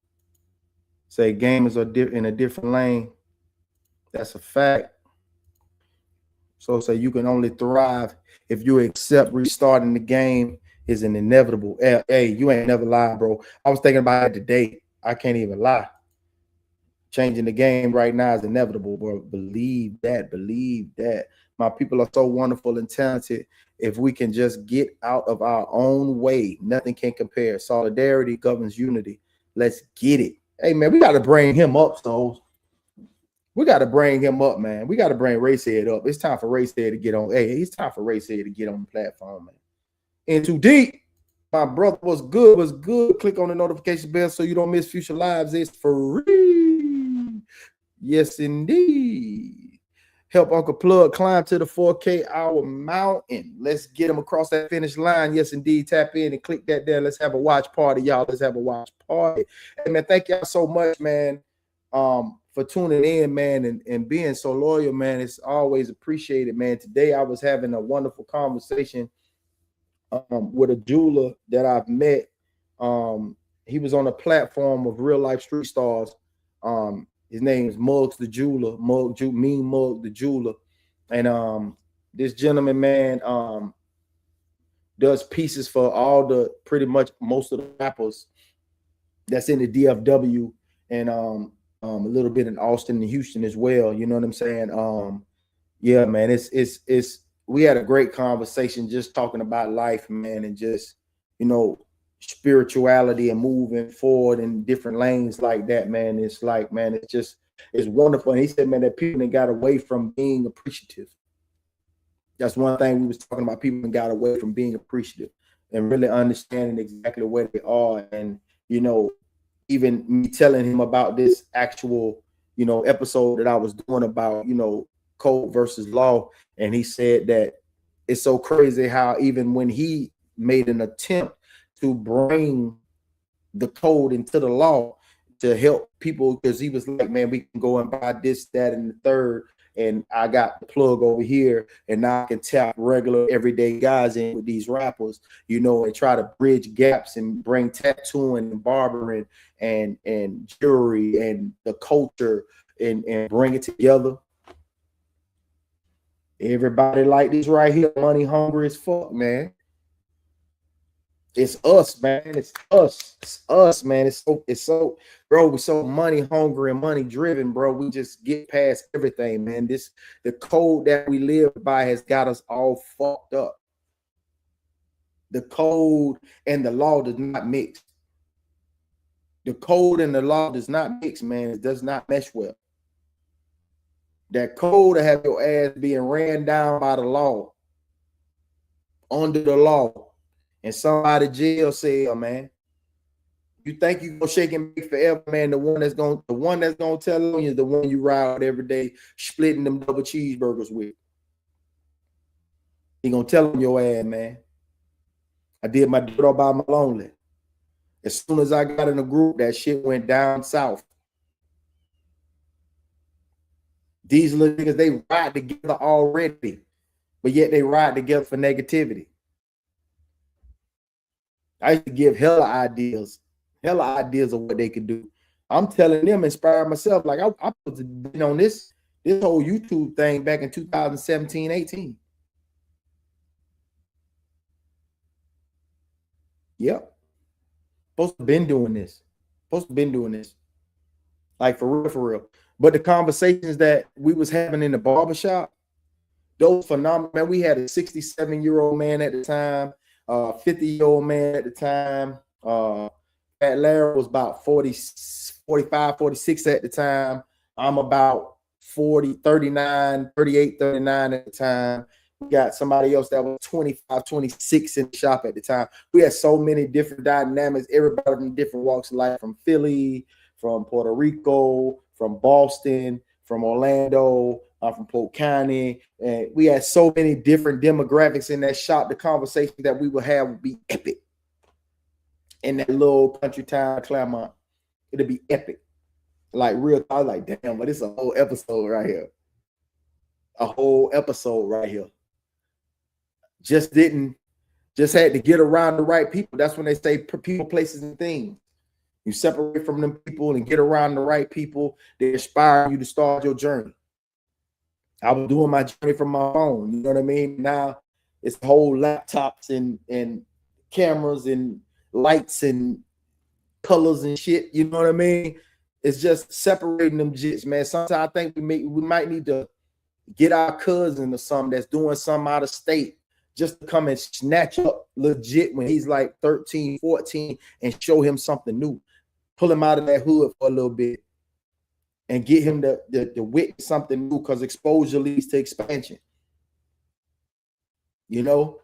Say gamers are in a different lane. That's a fact. So say you can only thrive if you accept restarting the game is an inevitable. Hey, you ain't never lied, bro. I was thinking about it today. I can't even lie. Changing the game right now is inevitable, bro. Believe that. Believe that. My people are so wonderful and talented. If we can just get out of our own way, nothing can compare. Solidarity governs unity. Let's get it. Hey, man, we got to bring him up, Stones. We got to bring him up, man. We got to bring Racehead up. It's time for Racehead to get on. Hey, it's time for Racehead to get on the platform, man. N2 Deep, my brother, was good. Was good. Click on the notification bell so you don't miss future lives. It's free. Yes, indeed. Help Uncle Plug climb to the 4K hour mountain. Let's get him across that finish line. Yes, indeed. Tap in and click that there. Let's have a watch party, y'all. Let's have a watch party. Hey, man, thank y'all so much, man, for tuning in, man, and being so loyal, man. It's always appreciated, man. Today I was having a wonderful conversation with a jeweler that I've met. He was on a platform of real life street stars. His name is Muggs the Jeweler, Mean Mug the Jeweler. And this gentleman, man, does pieces for all the pretty much most of the rappers that's in the DFW and a little bit in Austin and Houston as well. You know what I'm saying? Yeah, man, it's we had a great conversation just talking about life, man, and just, you know, spirituality and moving forward in different lanes like that, man. It's like, man, it's wonderful. And he said, man, that people got away from being appreciative. That's one thing we was talking about. People got away from being appreciative and really understanding exactly where they are. And, you know, even me telling him about this actual, you know, episode that I was doing about, you know, code versus law. And he said that it's so crazy how even when he made an attempt to bring the code into the law to help people, because he was like, man, we can go and buy this, that, and the third, and I got the plug over here, and now I can tap regular everyday guys in with these rappers, you know, and try to bridge gaps and bring tattooing and barbering and jewelry and the culture and bring it together. Everybody like this right here, money hungry as fuck, man. It's us, man. It's us. It's us, man. It's so, bro. We're so money hungry and money driven, bro. We just get past everything, man. The code that we live by has got us all fucked up. The code and the law does not mix. The code and the law does not mix, man. It does not mesh well. That code to have your ass being ran down by the law, under the law, and somebody jail cell, man. You think you gonna shake and bake forever, man? The one that's gonna tell on you is the one you ride with every day, splitting them double cheeseburgers with. He gonna tell on your ass, man. I did my dirt all by my lonely. As soon as I got in the group, that shit went down south. These little niggas, they ride together already, but yet they ride together for negativity. I used to give hella ideas of what they could do. I'm telling them, inspire myself. Like I was been on this whole YouTube thing back in 2017, 18. Yep. Supposed to been doing this. Like for real. But the conversations that we was having in the barbershop, those phenomenal, man. We had a 67-year-old man at the time, 50-year-old man at the time. Fat Larry was about 40, 45, 46 at the time. I'm about 40, 39, 38, 39 at the time. We got somebody else that was 25, 26 in the shop at the time. We had so many different dynamics, everybody from different walks of life, from Philly, from Puerto Rico, from Boston, from Orlando, from Polk County. And we had so many different demographics in that shop. The conversation that we would have would be epic. In that little country town, Claremont, it'd be epic. Like real, I was like, damn, but it's a whole episode right here. A whole episode right here. Just had to get around the right people. That's when they say people, places, and things. You separate from them people and get around the right people that inspire you to start your journey. I was doing my journey from my phone. You know what I mean? Now it's whole laptops and cameras and lights and colors and shit. You know what I mean? It's just separating them jits, man. Sometimes I think we might need to get our cousin or something that's doing something out of state just to come and snatch up legit when he's like 13, 14 and show him something new. Pull him out of that hood for a little bit and get him to witness something new, because exposure leads to expansion. You know?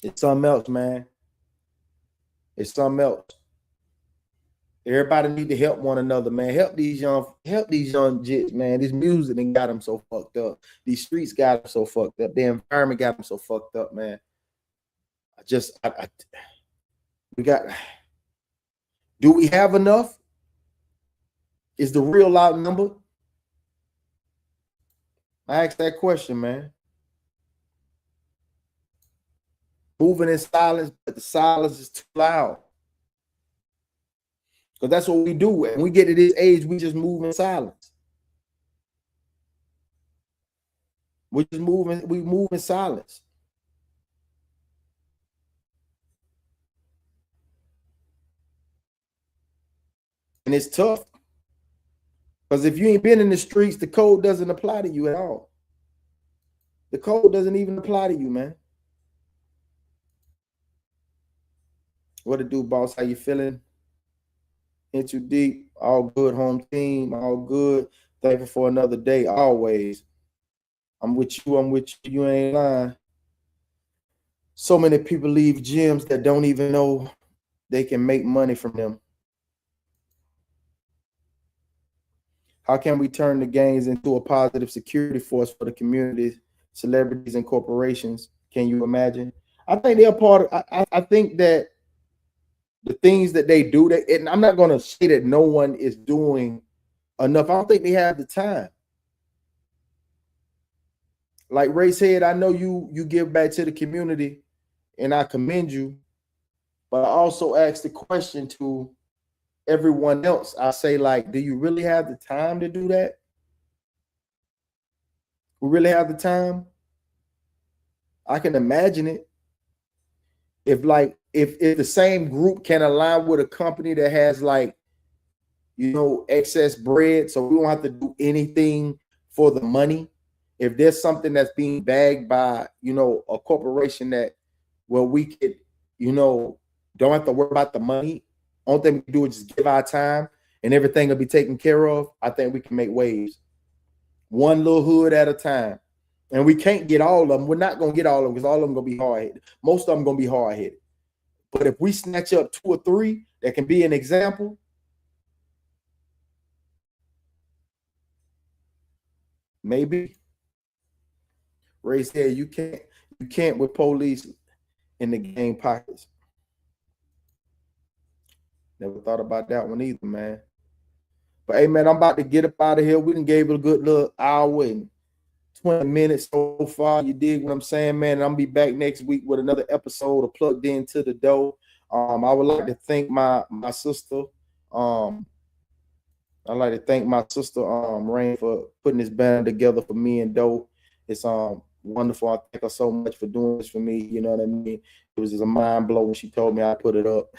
It's something else, man. It's something else. Everybody need to help one another, man. Help these young jits, man. This music done got them so fucked up. These streets got them so fucked up. The environment got them so fucked up, man. Do we have enough? Is the real loud number? I asked that question, man. Moving in silence, but the silence is too loud. Because that's what we do. When we get to this age, we just move in silence. We move in silence. And it's tough. Because if you ain't been in the streets, the code doesn't apply to you at all. The code doesn't even apply to you, man. What it do, boss? How you feeling? Into deep, all good, home team, all good. Thankful for another day, always. I'm with you, you ain't lying. So many people leave gyms that don't even know they can make money from them. How can we turn the gangs into a positive security force for the community, celebrities, and corporations? Can you imagine? I think they're part of, I think that the things that they do, and I'm not going to say that no one is doing enough. I don't think they have the time. Like Ray said, I know you give back to the community, and I commend you, but I also ask the question to everyone else. I say, like, do you really have the time to do that? We really have the time? I can imagine it. If the same group can align with a company that has, like, you know, excess bread, so we don't have to do anything for the money. If there's something that's being bagged by, you know, a corporation that, well, we could, you know, don't have to worry about the money. Only thing we can do is just give our time and everything will be taken care of. I think we can make waves. One little hood at a time. And we can't get all of them. We're not going to get all of them because all of them going to be hard-headed. Most of them going to be hard-headed. But if we snatch up 2 or 3 that can be an example, maybe. Ray said you can't with police in the gang pockets. Never thought about that one either, man. But hey, man, I'm about to get up out of here. We done gave it a good little hour and 20 minutes so far. You dig what I'm saying, man? And I'm gonna be back next week with another episode of Plugged Into Da Doe. I would like to thank my sister. I'd like to thank my sister Rain for putting this band together for me and Doe. It's wonderful. I thank her so much for doing this for me. You know what I mean? It was just a mind blow when she told me I put it up.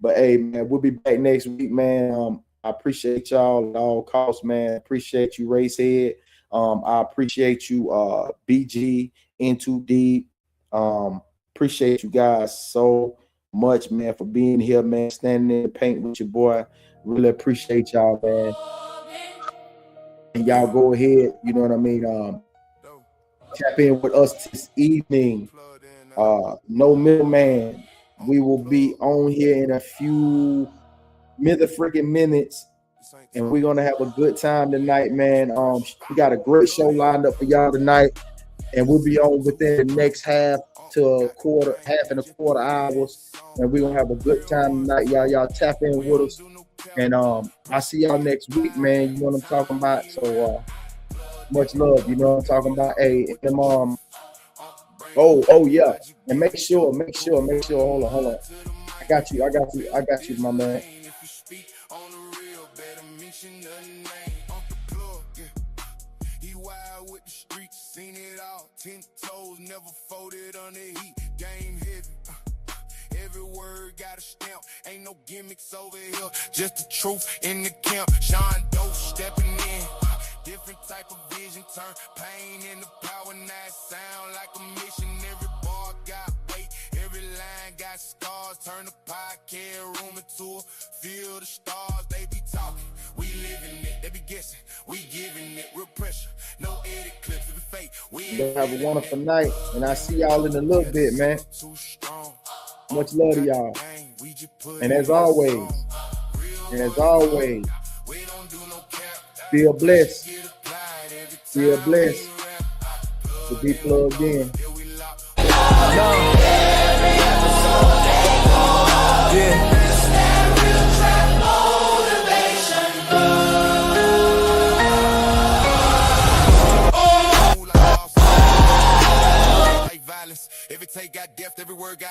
But hey, man, we'll be back next week, man. I appreciate y'all at all costs, man. Appreciate you, Racehead. I appreciate you, BG, N2 Deep. Appreciate you guys so much, man, for being here, man. Standing in the paint with your boy. Really appreciate y'all, man. And y'all go ahead, you know what I mean? Tap in with us this evening. No middleman. We will be on here in a few minutes, and we're gonna have a good time tonight, man. We got a great show lined up for y'all tonight, and we'll be on within the next half and a quarter hours, and we're gonna have a good time tonight, y'all. Y'all tap in with us, and I'll see y'all next week, man. You know what I'm talking about. So much love, you know what I'm talking about. Hey, and oh yeah, and make sure. Hold on. I got you, my man. Seen it all, 10 toes, never folded under heat, game heavy. Every word got a stamp, ain't no gimmicks over here, just the truth in the camp. Shawn Doe stepping in, different type of vision, turn pain into power, now it sound like a mission. Every bar got weight, every line got scars, turn the podcast room into a field of stars. They be talking, we living it, they be guessing, we giving it real pressure. No edit clips of the fake. We have a wonderful night, and I see y'all in a little bit, man. Much love to y'all. And as always, feel blessed. Feel blessed to be plugged in. Yeah. Every take got depth, every word got